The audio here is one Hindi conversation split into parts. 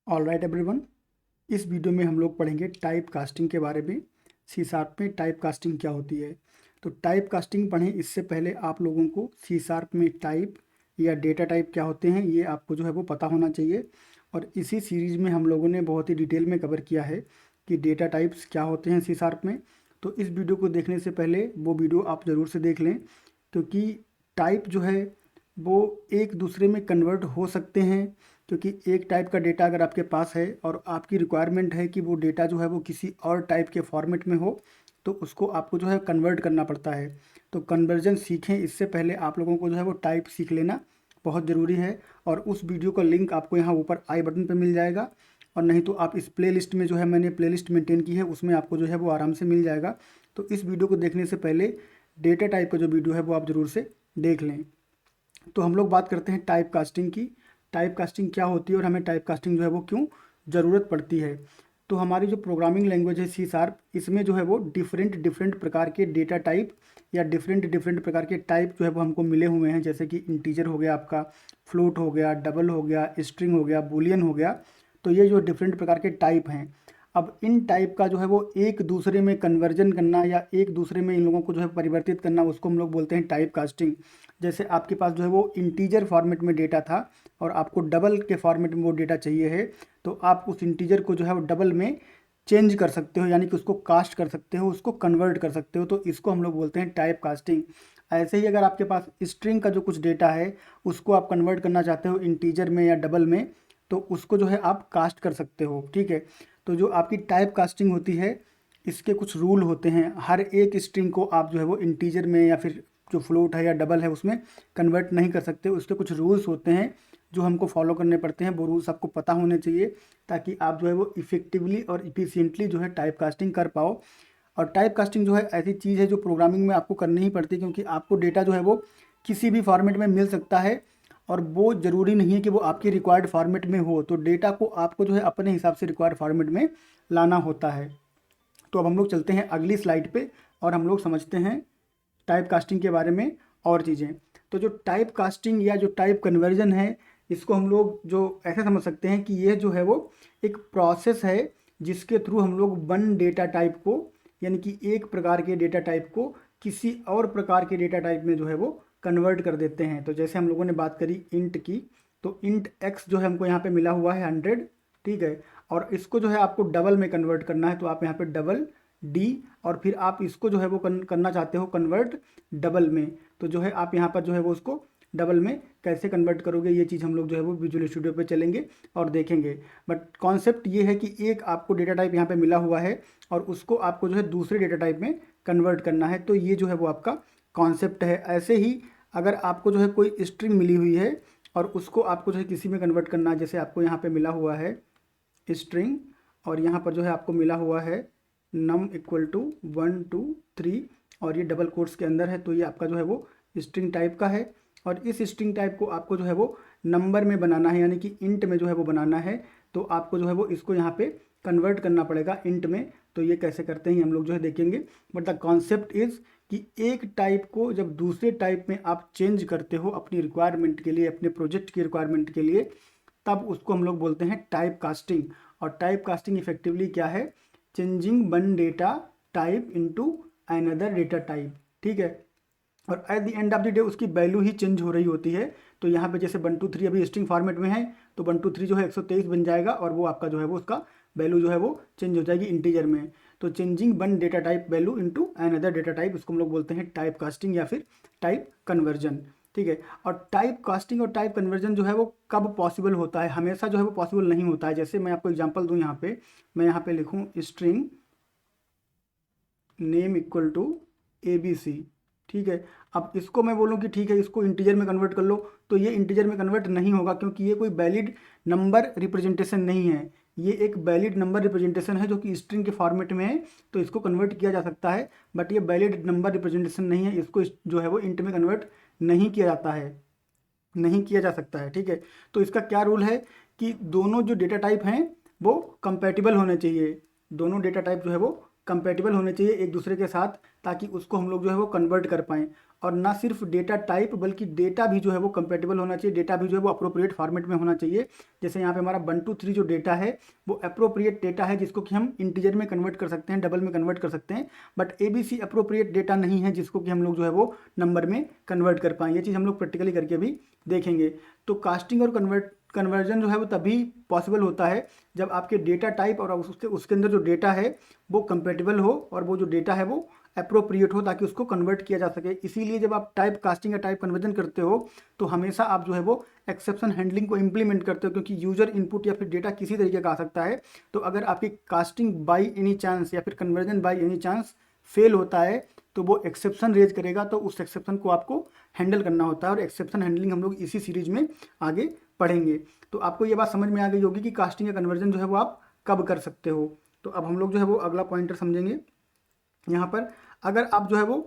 ऑल राइट एवरीवन, इस वीडियो में हम लोग पढ़ेंगे टाइप कास्टिंग के बारे में। सी शार्प में टाइप कास्टिंग क्या होती है। तो टाइप कास्टिंग पढ़ें इससे पहले आप लोगों को सी शार्प में टाइप या डेटा टाइप क्या होते हैं ये आपको जो है वो पता होना चाहिए। और इसी सीरीज़ में हम लोगों ने बहुत ही डिटेल में कवर किया है कि डेटा टाइप्स क्या होते हैं सी शार्प में। तो इस वीडियो को देखने से पहले वो वीडियो आप ज़रूर से देख लें, क्योंकि टाइप जो है वो एक दूसरे में कन्वर्ट हो सकते हैं। क्योंकि एक टाइप का डेटा अगर आपके पास है और आपकी रिक्वायरमेंट है कि वो डेटा जो है वो किसी और टाइप के फॉर्मेट में हो, तो उसको आपको जो है कन्वर्ट करना पड़ता है। तो कन्वर्जन सीखें इससे पहले आप लोगों को जो है वो टाइप सीख लेना बहुत ज़रूरी है। और उस वीडियो का लिंक आपको यहाँ ऊपर आई बटन पर मिल जाएगा, और नहीं तो आप इस प्लेलिस्ट में जो है मैंने प्लेलिस्ट मेंटेन की है उसमें आपको जो है वो आराम से मिल जाएगा। तो इस वीडियो को देखने से पहले डेटा टाइप का जो वीडियो है वो आप ज़रूर से देख लें। तो हम लोग बात करते हैं टाइप कास्टिंग की। टाइप कास्टिंग क्या होती है और हमें टाइप कास्टिंग जो है वो क्यों ज़रूरत पड़ती है। तो हमारी जो प्रोग्रामिंग लैंग्वेज है सी शार्प, इसमें जो है वो डिफरेंट डिफरेंट प्रकार के डेटा टाइप या डिफरेंट डिफरेंट प्रकार के टाइप जो है वो हमको मिले हुए हैं। जैसे कि इंटीजर हो गया, आपका फ्लोट हो गया, डबल हो गया, स्ट्रिंग हो गया, बूलियन हो गया। तो ये जो डिफरेंट प्रकार के टाइप हैं, अब इन टाइप का जो है वो एक दूसरे में कन्वर्जन करना या एक दूसरे में इन लोगों को जो है परिवर्तित करना, उसको हम लोग बोलते हैं टाइप कास्टिंग। जैसे आपके पास जो है वो इंटीजर फॉर्मेट में डेटा था और आपको डबल के फॉर्मेट में वो डेटा चाहिए है, तो आप उस इंटीजर को जो है वो डबल में चेंज कर सकते हो, यानी कि उसको कास्ट कर सकते हो, उसको कन्वर्ट कर सकते हो। तो इसको हम लोग बोलते हैं टाइप कास्टिंग। ऐसे ही अगर आपके पास स्ट्रिंग का जो कुछ डेटा है उसको आप कन्वर्ट करना चाहते हो इंटीजर में या डबल में, तो उसको जो है आप कास्ट कर सकते हो। ठीक है। तो जो आपकी टाइप कास्टिंग होती है, इसके कुछ रूल होते हैं। हर एक स्ट्रिंग को आप जो है वो इंटीजर में या फिर जो फ्लोट है या डबल है उसमें कन्वर्ट नहीं कर सकते। उसके कुछ रूल्स होते हैं जो हमको फॉलो करने पड़ते हैं। वो रूल्स आपको पता होने चाहिए ताकि आप जो है वो इफ़ेक्टिवली और इफ़िशियंटली जो है टाइप कास्टिंग कर पाओ। और टाइप कास्टिंग जो है ऐसी चीज़ है जो प्रोग्रामिंग में आपको करनी ही पड़ती है, क्योंकि आपको डेटा जो है वो किसी भी फॉर्मेट में मिल सकता है और वो ज़रूरी नहीं है कि वो आपके रिक्वायर्ड फॉर्मेट में हो। तो डेटा को आपको जो है अपने हिसाब से रिक्वायर्ड फॉर्मेट में लाना होता है। तो अब हम लोग चलते हैं अगली स्लाइड पे और हम लोग समझते हैं टाइप कास्टिंग के बारे में और चीज़ें। तो जो टाइप कास्टिंग या जो टाइप कन्वर्जन है, इसको हम लोग जो ऐसे समझ सकते हैं कि ये जो है वो एक प्रोसेस है जिसके थ्रू हम लोग वन डेटा टाइप को, यानी कि एक प्रकार के डेटा टाइप को किसी और प्रकार के डेटा टाइप में जो है वो कन्वर्ट कर देते हैं। तो जैसे हम लोगों ने बात करी इंट की, तो इंट एक्स जो है हमको यहाँ पे मिला हुआ है 100। ठीक है। और इसको जो है आपको डबल में कन्वर्ट करना है, तो आप यहाँ पे डबल डी, और फिर आप इसको जो है वो करना चाहते हो कन्वर्ट डबल में, तो जो है आप यहाँ पर जो है वो उसको डबल में कैसे कन्वर्ट करोगे, ये चीज़ हम लोग जो है वो विजुअल स्टूडियो पे चलेंगे और देखेंगे। बट कॉन्सेप्ट ये है कि एक आपको डेटा टाइप यहाँ पे मिला हुआ है और उसको आपको जो है दूसरे डेटा टाइप में कन्वर्ट करना है। तो ये जो है वो आपका कॉन्सेप्ट है। ऐसे ही अगर आपको जो है कोई स्ट्रिंग मिली हुई है और उसको आपको जो है किसी में कन्वर्ट करना है, जैसे आपको यहाँ पे मिला हुआ है स्ट्रिंग और यहाँ पर जो है आपको मिला हुआ है नम इक्वल टू 1 2 3, और ये डबल कोट्स के अंदर है, तो ये आपका जो है वो स्ट्रिंग टाइप का है। और इस स्ट्रिंग टाइप को आपको जो है वो नंबर में बनाना है, यानी कि इंट में जो है वो बनाना है। तो आपको जो है वो इसको यहाँ पे कन्वर्ट करना पड़ेगा इंट में। तो ये कैसे करते हैं हम लोग जो है देखेंगे। बट द कॉन्सेप्ट इज़ कि एक टाइप को जब दूसरे टाइप में आप चेंज करते हो अपनी रिक्वायरमेंट के लिए, अपने प्रोजेक्ट की रिक्वायरमेंट के लिए, तब उसको हम लोग बोलते हैं टाइप कास्टिंग। और टाइप कास्टिंग इफेक्टिवली क्या है, changing one data type into another data type. ठीक है। और at the end of the day उसकी वैल्यू ही चेंज हो रही होती है। तो यहाँ पे जैसे 1 2 3 अभी स्ट्रिंग फॉर्मेट में है, तो 1 2 3 जो है 123 बन जाएगा और वो आपका जो है वो उसका वैल्यू जो है वो चेंज हो जाएगी इंटीजर में। तो changing one data type value into another data type, इसको हम लोग बोलते हैं टाइप कास्टिंग या फिर टाइप कन्वर्जन। ठीक है। और टाइप कास्टिंग और टाइप कन्वर्जन जो है वो कब पॉसिबल होता है, हमेशा जो है वो पॉसिबल नहीं होता है। जैसे मैं आपको एग्जांपल दूं, यहाँ पे मैं यहाँ पे लिखूं string name equal to ABC। ठीक है। अब इसको मैं बोलूं कि ठीक है इसको इंटीजर में कन्वर्ट कर लो, तो ये इंटीजर में कन्वर्ट नहीं होगा, क्योंकि ये कोई वैलिड नंबर रिप्रेजेंटेशन नहीं है। ये एक वैलिड नंबर रिप्रेजेंटेशन है जो कि स्ट्रिंग के फॉर्मेट में है, तो इसको कन्वर्ट किया जा सकता है। बट ये वैलिड नंबर रिप्रेजेंटेशन नहीं है, इसको जो है वो इंट में कन्वर्ट नहीं किया जाता है, नहीं किया जा सकता है। ठीक है। तो इसका क्या रूल है कि दोनों जो डेटा टाइप हैं वो कंपैटिबल होने चाहिए। दोनों डेटा टाइप जो है वो कंपेटिबल होने चाहिए एक दूसरे के साथ, ताकि उसको हम लोग जो है वो कन्वर्ट कर पाएँ। और ना सिर्फ डेटा टाइप बल्कि डेटा भी जो है वो कंपेटिबल होना चाहिए, डेटा भी जो है वो अप्रोप्रिएट फॉर्मेट में होना चाहिए। जैसे यहाँ पे हमारा 1 2 3 जो डेटा है वो अप्रोप्रिएट डेटा है, जिसको कि हम इंटीजर में कन्वर्ट कर सकते हैं, डबल में कन्वर्ट कर सकते हैं। बट ABC अप्रोप्रिएट डेटा नहीं है जिसको कि हम लोग जो है वो नंबर में कन्वर्ट कर पाएँ। ये चीज़ हम लोग प्रैक्टिकली करके भी देखेंगे। तो कास्टिंग और कन्वर्जन जो है वो तभी पॉसिबल होता है जब आपके डेटा टाइप और उसके अंदर जो डेटा है वो कंपेटिबल हो, और वो जो डेटा है वो अप्रोप्रिएट हो, ताकि उसको कन्वर्ट किया जा सके। इसीलिए जब आप टाइप कास्टिंग या टाइप कन्वर्जन करते हो तो हमेशा आप जो है वो एक्सेप्शन हैंडलिंग को इंप्लीमेंट करते हो, क्योंकि यूजर इनपुट या फिर डेटा किसी तरीके का आ सकता है। तो अगर आपकी कास्टिंग बाई एनी चांस या फिर conversion by any chance fail होता है तो वो एक्सेप्शन रेज करेगा, तो उस एक्सेप्शन को आपको हैंडल करना होता है। और एक्सेप्शन हैंडलिंग हम लोग इसी सीरीज में आगे पढ़ेंगे। तो आपको ये बात समझ में आ गई होगी कि कास्टिंग या कन्वर्जन जो है वो आप कब कर सकते हो। तो अब हम लोग जो है वो अगला पॉइंटर समझेंगे। यहाँ पर अगर आप जो है वो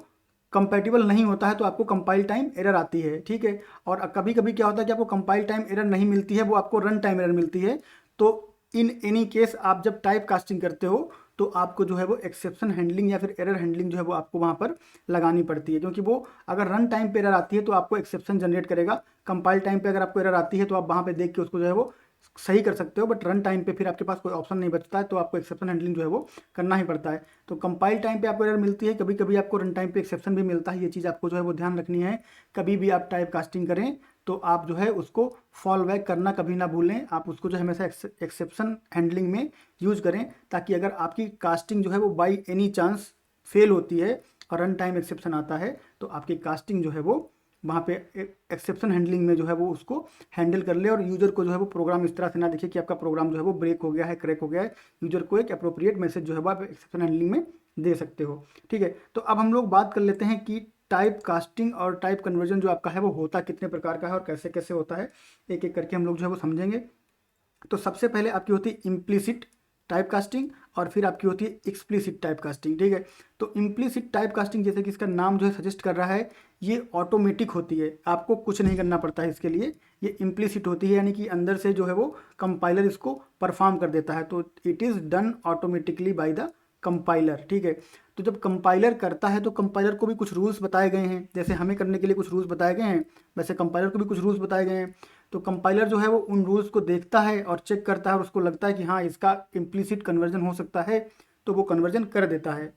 कंपैटिबल नहीं होता है तो आपको कंपाइल टाइम एरर आती है, ठीक है। और कभी कभी क्या होता है कि आपको कंपाइल टाइम एरर नहीं मिलती है, वो आपको रन टाइम एरर मिलती है। तो इन एनी केस आप जब टाइप कास्टिंग करते हो तो आपको जो है वो एक्सेप्शन हैंडलिंग या फिर एरर हैंडलिंग जो है वो आपको वहाँ पर लगानी पड़ती है, क्योंकि वो अगर रन टाइम पे एरर आती है तो आपको एक्सेप्शन जनरेट करेगा। कंपाइल टाइम पे अगर आपको एरर आती है तो आप वहाँ पे देख के उसको जो है वो सही कर सकते हो, बट रन टाइम पे फिर आपके पास कोई ऑप्शन नहीं बचता है, तो आपको एक्सेप्शन हैंडलिंग जो है वो करना ही पड़ता है। तो कंपाइल टाइम पे आपको एरर मिलती है, कभी कभी आपको रन टाइम पे एक्सेप्शन भी मिलता है। ये चीज़ आपको जो है वो ध्यान रखनी है। कभी भी आप टाइप कास्टिंग करें तो आप जो है उसको फॉल बैक करना कभी ना भूलें। आप उसको जो है हमेशा एक्सेप्शन हैंडलिंग में यूज करें, ताकि अगर आपकी कास्टिंग जो है वो बाई एनी चांस फेल होती है और रन टाइम एक्सेप्शन आता है तो आपकी कास्टिंग जो है वो वहाँ पे एक्सेप्शन हैंडलिंग में जो है वो उसको हैंडल कर ले, और यूजर को जो है वो प्रोग्राम इस तरह से ना दिखे कि आपका प्रोग्राम जो है वो ब्रेक हो गया है, क्रैक हो गया है। यूजर को एक अप्रोप्रिएट मैसेज जो है वो आप एक्सेप्शन हैंडलिंग में दे सकते हो, ठीक है। तो अब हम लोग बात कर लेते हैं कि टाइप कास्टिंग और टाइप कन्वर्जन जो आपका है वो होता कितने प्रकार का है और कैसे कैसे होता है, एक एक करके हम लोग जो है वो समझेंगे। तो सबसे पहले आपकी होती है इम्प्लिसिट टाइप कास्टिंग, और फिर आपकी होती है एक्सप्लिसिट टाइप कास्टिंग, ठीक है। तो इम्प्लिसिट टाइप कास्टिंग, जैसे कि इसका नाम जो है सजेस्ट कर रहा है, ये ऑटोमेटिक होती है, आपको कुछ नहीं करना पड़ता है इसके लिए। ये इम्प्लिसिट होती है, यानी कि अंदर से जो है वो कंपाइलर इसको परफॉर्म कर देता है। तो it is done automatically by the compiler, ठीक है। तो जब कंपाइलर करता है तो कंपाइलर को भी कुछ रूल्स बताए गए हैं, जैसे हमें करने के लिए कुछ रूल्स बताए गए हैं वैसे कंपाइलर को भी कुछ रूल्स बताए गए हैं। तो कंपाइलर जो है वो उन रूल्स को देखता है और चेक करता है, और उसको लगता है कि हाँ इसका इम्प्लिसिट कन्वर्जन हो सकता है, तो वो कन्वर्जन कर देता है।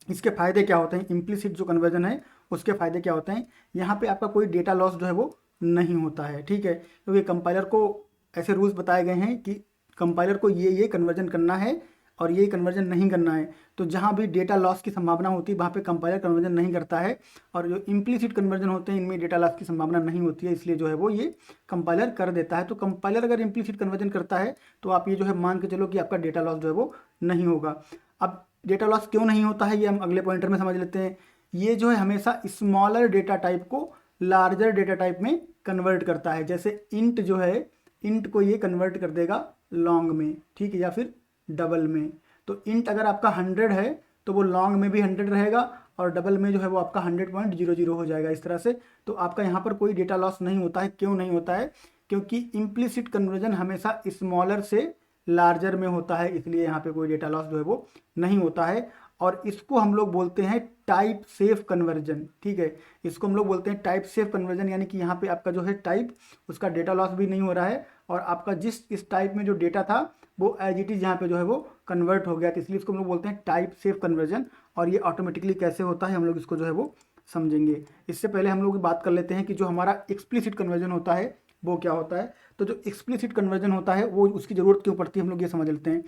इसके फ़ायदे क्या होते हैं, इम्प्लिसिट जो कन्वर्जन है उसके फ़ायदे क्या होते हैं, यहाँ पे आपका कोई डेटा लॉस जो है वो नहीं होता है, ठीक है। क्योंकि कंपाइलर को ऐसे रूल्स बताए गए हैं कि कंपाइलर को ये कन्वर्जन करना है और ये कन्वर्जन नहीं करना है। तो जहाँ भी डेटा लॉस की संभावना होती है वहाँ पे कंपाइलर कन्वर्जन नहीं करता है, और जो इम्प्लिसिट कन्वर्जन होते हैं इनमें डेटा लॉस की संभावना नहीं होती है, इसलिए जो है वो ये कंपाइलर कर देता है। तो कंपाइलर अगर इम्प्लिसिट कन्वर्जन करता है तो आप ये जो है मान के चलो कि आपका डेटा लॉस जो है वो नहीं होगा। अब डेटा लॉस क्यों नहीं होता है ये हम अगले पॉइंटर में समझ लेते हैं। ये जो है हमेशा स्मॉलर डेटा टाइप को लार्जर डेटा टाइप में कन्वर्ट करता है। जैसे इंट जो है, इंट को ये कन्वर्ट कर देगा लॉन्ग में, ठीक है, या फिर डबल में। तो इंट अगर आपका 100 है तो वो लॉन्ग में भी 100 रहेगा, और डबल में जो है वो आपका 100.00 हो जाएगा इस तरह से। तो आपका यहाँ पर कोई डेटा लॉस नहीं होता है। क्यों नहीं होता है, क्योंकि इम्प्लिसिट कन्वर्जन हमेशा स्मॉलर से लार्जर में होता है, इसलिए यहाँ पे कोई डेटा लॉस जो है वो नहीं होता है। और इसको हम लोग बोलते हैं टाइप सेफ कन्वर्जन, ठीक है। इसको हम लोग बोलते हैं टाइप सेफ कन्वर्जन, यानी कि यहाँ पे आपका जो है टाइप, उसका डेटा लॉस भी नहीं हो रहा है, और आपका इस टाइप में जो डेटा था वो एज इट इज़ यहाँ पे जो है वो कन्वर्ट हो गया। तो इसलिए इसको हम लोग बोलते हैं टाइप सेफ कन्वर्जन। और ये ऑटोमेटिकली कैसे होता है हम लोग इसको जो है वो समझेंगे। इससे पहले हम लोग बात कर लेते हैं कि जो हमारा एक्सप्लिसिट कन्वर्जन होता है वो क्या होता है। तो जो एक्सप्लिसिट कन्वर्जन होता है वो उसकी ज़रूरत क्यों पड़ती है हम लोग ये समझ लेते हैं।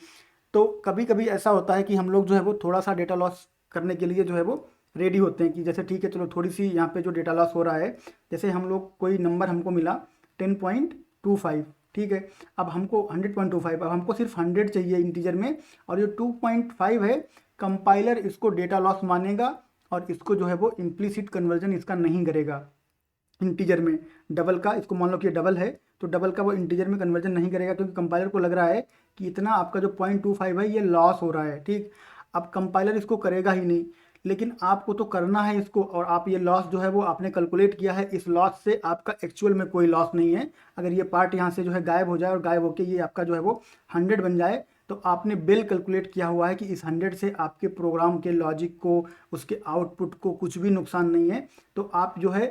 तो कभी कभी ऐसा होता है कि हम लोग जो है वो थोड़ा सा डेटा लॉस करने के लिए जो है वो रेडी होते हैं कि जैसे ठीक है चलो थोड़ी सी यहाँ पे जो डेटा लॉस हो रहा है, जैसे हम लोग कोई नंबर हमको मिला 10.25, ठीक है। अब हमको 100.25, अब हमको सिर्फ 100 चाहिए इंटीजर में, और जो 2.5 है कंपाइलर इसको डेटा लॉस मानेगा, और इसको जो है वो इम्प्लिसिट कन्वर्जन इसका नहीं करेगा इंटीजर में। डबल का, इसको मान लो कि डबल है तो डबल का वो इंटीजर में कन्वर्जन नहीं करेगा, क्योंकि कंपाइलर को लग रहा है कि इतना आपका जो 0.25 है ये लॉस हो रहा है, ठीक। अब कंपाइलर इसको करेगा ही नहीं, लेकिन आपको तो करना है इसको, और आप ये लॉस जो है वो आपने कैलकुलेट किया है, इस लॉस से आपका एक्चुअल में कोई लॉस नहीं है। अगर ये पार्ट यहाँ से जो है गायब हो जाए और गायब होके ये आपका जो है वो 100 बन जाए तो आपने बिल कैलकुलेट किया हुआ है कि इस 100 से आपके प्रोग्राम के लॉजिक को, उसके आउटपुट को कुछ भी नुकसान नहीं है। तो आप जो है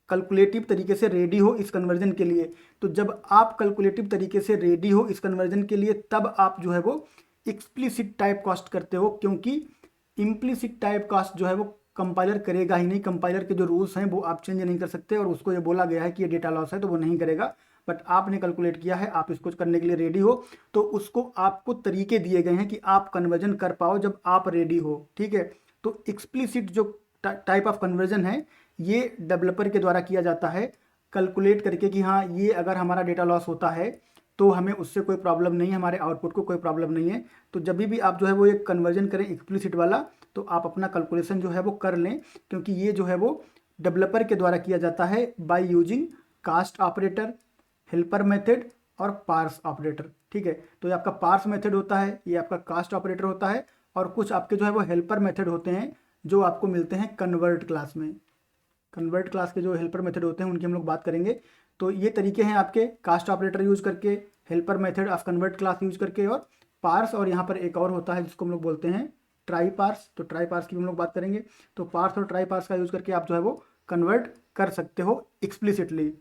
कैलकुलेटिव तरीके से रेडी हो इस कन्वर्जन के लिए। तो जब आप कैलकुलेटिव तरीके से रेडी हो इस कन्वर्जन के लिए, तब आप जो है वो एक्सप्लिसिट टाइप कास्ट करते हो, क्योंकि इम्प्लिसिट टाइप कास्ट जो है वो कंपाइलर करेगा ही नहीं। कंपाइलर के जो रूल्स हैं वो आप चेंज नहीं कर सकते, और उसको ये बोला गया है कि ये डेटा लॉस है तो वो नहीं करेगा। बट आपने कैलकुलेट किया है, आप इसको करने के लिए रेडी हो, तो उसको आपको तरीके दिए गए हैं कि आप कन्वर्जन कर पाओ जब आप रेडी हो। ठीक है, तो एक्सप्लिसिट जो टाइप ऑफ कन्वर्जन है ये डेवलपर के द्वारा किया जाता है, कैलकुलेट करके कि हाँ ये अगर हमारा डेटा लॉस होता है तो हमें उससे कोई प्रॉब्लम नहीं है, हमारे आउटपुट को कोई प्रॉब्लम नहीं है। तो जब भी आप जो है वो एक कन्वर्जन करें एक्सप्लिसिट वाला, तो आप अपना कैलकुलेशन जो है वो कर लें, क्योंकि ये जो है वो डेवलपर के द्वारा किया जाता है by using cast operator, helper method और पार्स ऑपरेटर। ठीक है, तो ये आपका पार्स मेथड होता है, ये आपका कास्ट ऑपरेटर होता है, और कुछ आपके जो है वो हेल्पर मेथड होते हैं जो आपको मिलते हैं कन्वर्ट क्लास में। कन्वर्ट क्लास के जो हेल्पर मेथड होते हैं उनकी हम लोग बात करेंगे। तो ये तरीके हैं आपके कास्ट ऑपरेटर यूज करके, helper method of convert class use करके, और पार्स, और यहाँ पर एक और होता है जिसको हम लोग बोलते हैं ट्राई पार्स। तो ट्राई पार्स की हम लोग बात करेंगे। तो पार्स और ट्राई पार्स का यूज करके आप जो है वो कन्वर्ट कर सकते हो एक्सप्लिसिटली।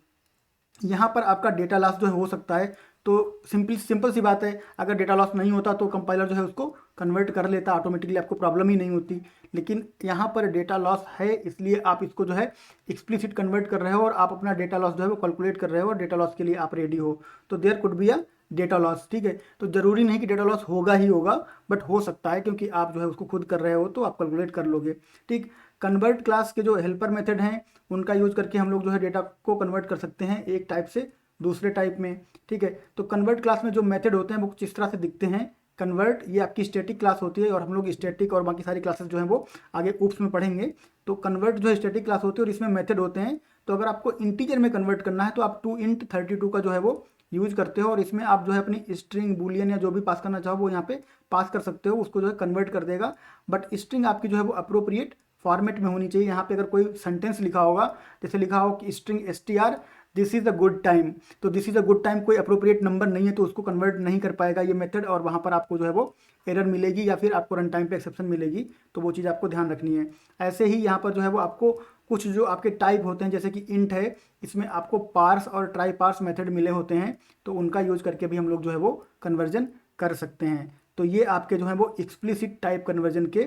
यहाँ पर आपका डेटा लॉस जो है हो सकता है, तो सिंपल सी बात है, अगर डेटा लॉस नहीं होता तो कंपाइलर जो है उसको कन्वर्ट कर लेता ऑटोमेटिकली, आपको प्रॉब्लम ही नहीं होती। लेकिन यहाँ पर डेटा लॉस है, इसलिए आप इसको जो है एक्सप्लिसिट कन्वर्ट कर रहे हो, और आप अपना डेटा लॉस जो है वो कैलकुलेट कर रहे हो, और डेटा लॉस के लिए आप रेडी हो। तो there could be a data loss. ठीक है, तो जरूरी नहीं कि डेटा लॉस होगा ही होगा, बट हो सकता है, क्योंकि आप जो है उसको खुद कर रहे हो तो आप कैलकुलेट कर लोगे। ठीक, कन्वर्ट क्लास के जो हेल्पर मेथड हैं उनका यूज करके हम लोग जो है डेटा को कन्वर्ट कर सकते हैं एक टाइप से दूसरे टाइप में। ठीक है, तो कन्वर्ट क्लास में जो मेथड होते हैं वो कुछ इस तरह से दिखते हैं। कन्वर्ट ये आपकी स्टैटिक क्लास होती है, और हम लोग स्टैटिक और बाकी सारी क्लासेस जो हैं वो आगे ऊप्स में पढ़ेंगे। तो कन्वर्ट जो है स्टैटिक क्लास होती है और इसमें मेथड होते हैं। तो अगर आपको इंटीजर में कन्वर्ट करना है तो आप 2int32 का जो है वो यूज करते हो, और इसमें आप जो है अपनी स्ट्रिंग बूलियन या जो भी पास करना चाहो वो यहाँ पे पास कर सकते हो, उसको जो है कन्वर्ट कर देगा। बट स्ट्रिंग आपकी जो है वो अप्रोप्रिएट फॉर्मेट में होनी चाहिए। यहाँ पे अगर कोई सेंटेंस लिखा होगा, जैसे लिखा हो कि string str this is a good time, तो this is a good time कोई अप्रोप्रिएट नंबर नहीं है, तो उसको कन्वर्ट नहीं कर पाएगा ये मेथड, और वहाँ पर आपको जो है वो एरर मिलेगी, या फिर आपको रन टाइम पे एक्सेप्शन मिलेगी। तो वो चीज़ आपको ध्यान रखनी है। ऐसे ही यहाँ पर जो है वो आपको कुछ जो आपके टाइप होते हैं, जैसे कि इंट है, इसमें आपको पार्स और ट्राई पार्स मेथड मिले होते हैं, तो उनका यूज करके भी हम लोग जो है वो कन्वर्जन कर सकते हैं। तो ये आपके जो है वो एक्सप्लिसिट टाइप कन्वर्जन के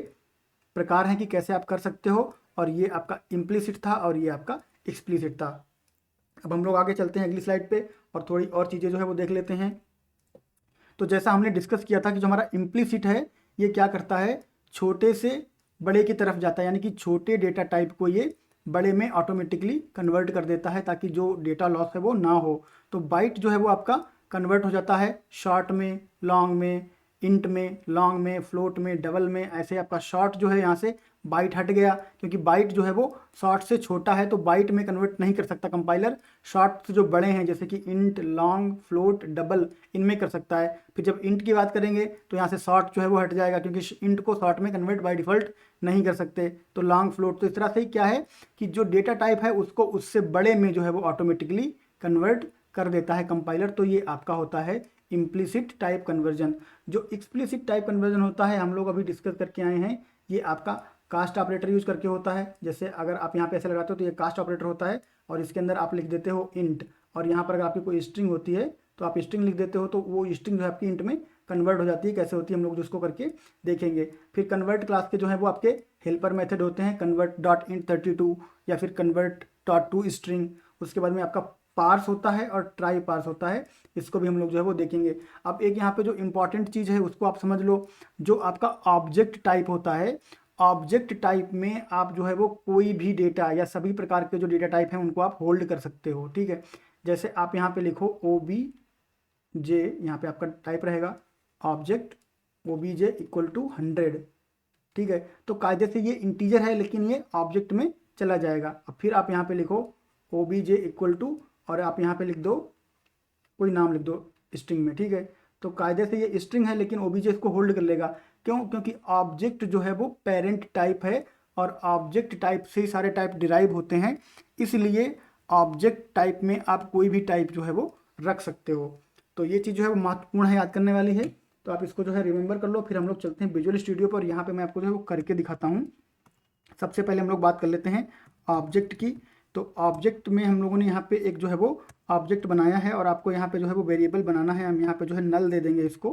प्रकार हैं कि कैसे आप कर सकते हो, और ये आपका इम्प्लिसिट था और ये आपका एक्सप्लिसिट था। अब हम लोग आगे चलते हैं अगली स्लाइड पे, और थोड़ी और चीज़ें जो है वो देख लेते हैं। तो जैसा हमने डिस्कस किया था कि जो हमारा इम्प्लिसिट है ये क्या करता है, छोटे से बड़े की तरफ जाता है, यानी कि छोटे डेटा टाइप को ये बड़े में ऑटोमेटिकली कन्वर्ट कर देता है, ताकि जो डेटा लॉस है वो ना हो। तो बाइट जो है वो आपका कन्वर्ट हो जाता है शॉर्ट में, लॉन्ग में, इंट में, लॉन्ग में, फ्लोट में, डबल में। ऐसे आपका शॉर्ट जो है यहाँ से बाइट हट गया, क्योंकि बाइट जो है वो शॉर्ट से छोटा है, तो बाइट में कन्वर्ट नहीं कर सकता कंपाइलर। शॉर्ट से जो बड़े हैं जैसे कि इंट, लॉन्ग, फ्लोट, डबल, इनमें कर सकता है। फिर जब इंट की बात करेंगे तो यहाँ से शॉर्ट जो है वो हट जाएगा, क्योंकि इंट को शॉर्ट में कन्वर्ट बाय डिफॉल्ट नहीं कर सकते। तो लॉन्ग, फ्लोट, तो इस तरह से ही क्या है कि जो डेटा टाइप है उसको उससे बड़े में जो है वो ऑटोमेटिकली कन्वर्ट कर देता है कंपाइलर। तो ये आपका होता है इम्प्लिसिट टाइप कन्वर्जन। जो एक्सप्लिसिट टाइप कन्वर्जन होता है हम लोग अभी डिस्कस करके आए हैं, ये आपका कास्ट ऑपरेटर यूज करके होता है। जैसे अगर आप यहाँ पे ऐसे लगाते हो तो ये कास्ट ऑपरेटर होता है, और इसके अंदर आप लिख देते हो इंट, और यहाँ पर अगर आपकी कोई स्ट्रिंग होती है तो आप स्ट्रिंग लिख देते हो, तो वो स्ट्रिंग जो है आपकी इंट में कन्वर्ट हो जाती है। कैसे होती है हम लोग जिसको करके देखेंगे। फिर कन्वर्ट क्लास के जो है वो आपके हेल्पर मेथड होते हैं, कन्वर्ट डॉट इंट 32 या फिर कन्वर्ट डॉट टू स्ट्रिंग। उसके बाद में आपका पार्स होता है और ट्राई पार्स होता है, इसको भी हम लोग जो है वो देखेंगे। अब एक यहाँ पे जो इंपॉर्टेंट चीज़ है उसको आप समझ लो, जो आपका ऑब्जेक्ट टाइप होता है, ऑब्जेक्ट टाइप में आप जो है वो कोई भी डेटा या सभी प्रकार के जो डेटा टाइप हैं उनको आप होल्ड कर सकते हो। ठीक है, जैसे आप यहाँ पे लिखो OBJ, यहाँ पे आपका टाइप रहेगा ऑब्जेक्ट OBJ इक्वल टू 100। ठीक है, तो कायदे से ये इंटीजर है लेकिन ये ऑब्जेक्ट में चला जाएगा। अब फिर आप यहाँ पे लिखो OBJ इक्वल टू, और आप यहाँ पे लिख दो कोई नाम लिख दो स्ट्रिंग में। ठीक है, तो कायदे से ये स्ट्रिंग है लेकिन OBJ इसको होल्ड कर लेगा। क्यों? क्योंकि ऑब्जेक्ट जो है वो पेरेंट टाइप है, और ऑब्जेक्ट टाइप से ही सारे टाइप डिराइव होते हैं, इसलिए ऑब्जेक्ट टाइप में आप कोई भी टाइप जो है वो रख सकते हो। तो ये चीज़ जो है वो महत्वपूर्ण है, याद करने वाली है। तो आप इसको जो है रिमेंबर कर लो। फिर हम लोग चलते हैं विजुअल स्टूडियो पर। यहाँ पे मैं आपको जो है वो करके दिखाता हूँ। सबसे पहले हम लोग बात कर लेते हैं ऑब्जेक्ट की। तो ऑब्जेक्ट में हम लोगों ने यहाँ पे एक जो है वो ऑब्जेक्ट बनाया है और आपको यहाँ पे जो है वो वेरिएबल बनाना है। हम यहाँ पे जो है नल दे देंगे इसको।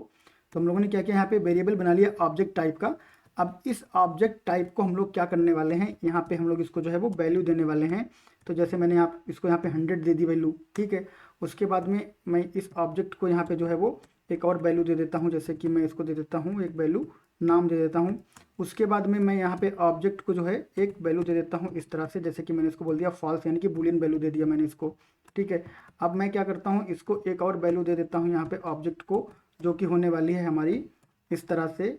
तो हम लोगों ने क्या किया, यहाँ पे वेरिएबल बना लिया ऑब्जेक्ट टाइप का। अब इस ऑब्जेक्ट टाइप को हम लोग क्या करने वाले हैं, यहाँ पे हम लोग इसको जो है वो वैल्यू देने वाले हैं। तो जैसे मैंने आप इसको यहाँ पे 100 दे दी वैल्यू, ठीक है। उसके बाद में मैं इस ऑब्जेक्ट को यहाँ पे जो है वो एक और वैल्यू दे देता हूँ, जैसे कि मैं इसको दे देता हूँ एक वैल्यू नाम दे देता हूँ। उसके बाद में मैं यहाँ पे ऑब्जेक्ट को जो है एक वैल्यू दे देता हूँ इस तरह से, जैसे कि मैंने इसको बोल दिया फॉल्स, यानी कि बूलियन वैल्यू दे दिया मैंने इसको, ठीक है। अब मैं क्या करता हूँ, इसको एक और वैल्यू दे देता हूँ यहाँ पे ऑब्जेक्ट को, जो कि होने वाली है हमारी इस तरह से,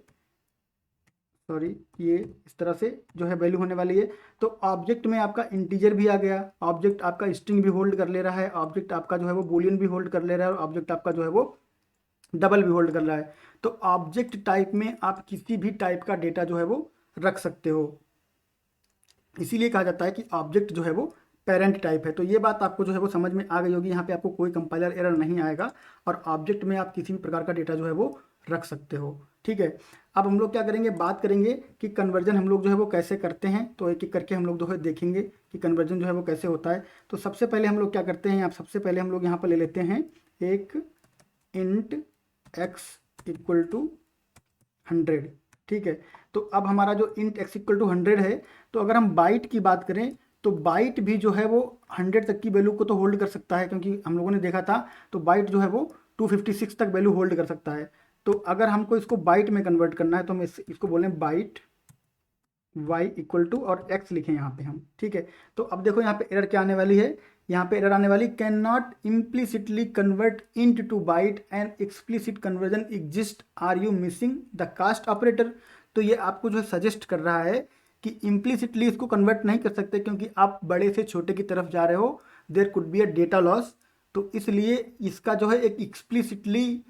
सॉरी, ये इस तरह से जो है वैल्यू होने वाली है। तो ऑब्जेक्ट में आपका इंटीजर भी आ गया, ऑब्जेक्ट आपका स्ट्रिंग भी होल्ड कर ले रहा है, ऑब्जेक्ट आपका जो है वो बूलियन भी होल्ड कर ले रहा है, और ऑब्जेक्ट आपका जो है वो डबल भी होल्ड कर रहा है। तो ऑब्जेक्ट टाइप में आप किसी भी टाइप का डेटा जो है वो रख सकते हो। इसीलिए कहा जाता है कि ऑब्जेक्ट जो है वो पेरेंट टाइप है। तो ये बात आपको जो है वो समझ में आ गई होगी। यहाँ पे आपको कोई कंपाइलर एरर नहीं आएगा और ऑब्जेक्ट में आप किसी भी प्रकार का डेटा जो है वो रख सकते हो, ठीक है। अब हम लोग क्या करेंगे, बात करेंगे कि कन्वर्जन हम लोग जो है वो कैसे करते हैं। तो एक एक करके हम लोग जो है देखेंगे कि कन्वर्जन जो है वो कैसे होता है। तो सबसे पहले हम लोग क्या करते हैं, सबसे पहले हम लोग यहाँ पर ले लेते हैं एक इंट x इक्वल टू 100, ठीक है। तो अब हमारा जो इंट x इक्वल टू 100 है, तो अगर हम बाइट की बात करें तो बाइट भी जो है वो 100 तक की वैल्यू को तो होल्ड कर सकता है, क्योंकि हम लोगों ने देखा था। तो बाइट जो है वो 256 तक वैल्यू होल्ड कर सकता है। तो अगर हमको इसको बाइट में कन्वर्ट करना है तो हम इसको बोलें बाइट y इक्वल टू और x लिखें यहाँ पे हम, ठीक है। तो अब देखो यहाँ पे एरर क्या आने वाली है, यहाँ पे एरर आने वाली, can not implicitly convert int to byte and explicit conversion exist, are you missing the cast operator. तो ये आपको जो है सजेस्ट कर रहा है कि इम्प्लिसिटली इसको कन्वर्ट नहीं कर सकते, क्योंकि आप बड़े से छोटे की तरफ जा रहे हो, there could be a data loss. तो इसलिए इसका जो है एक एक्सप्लिसिटली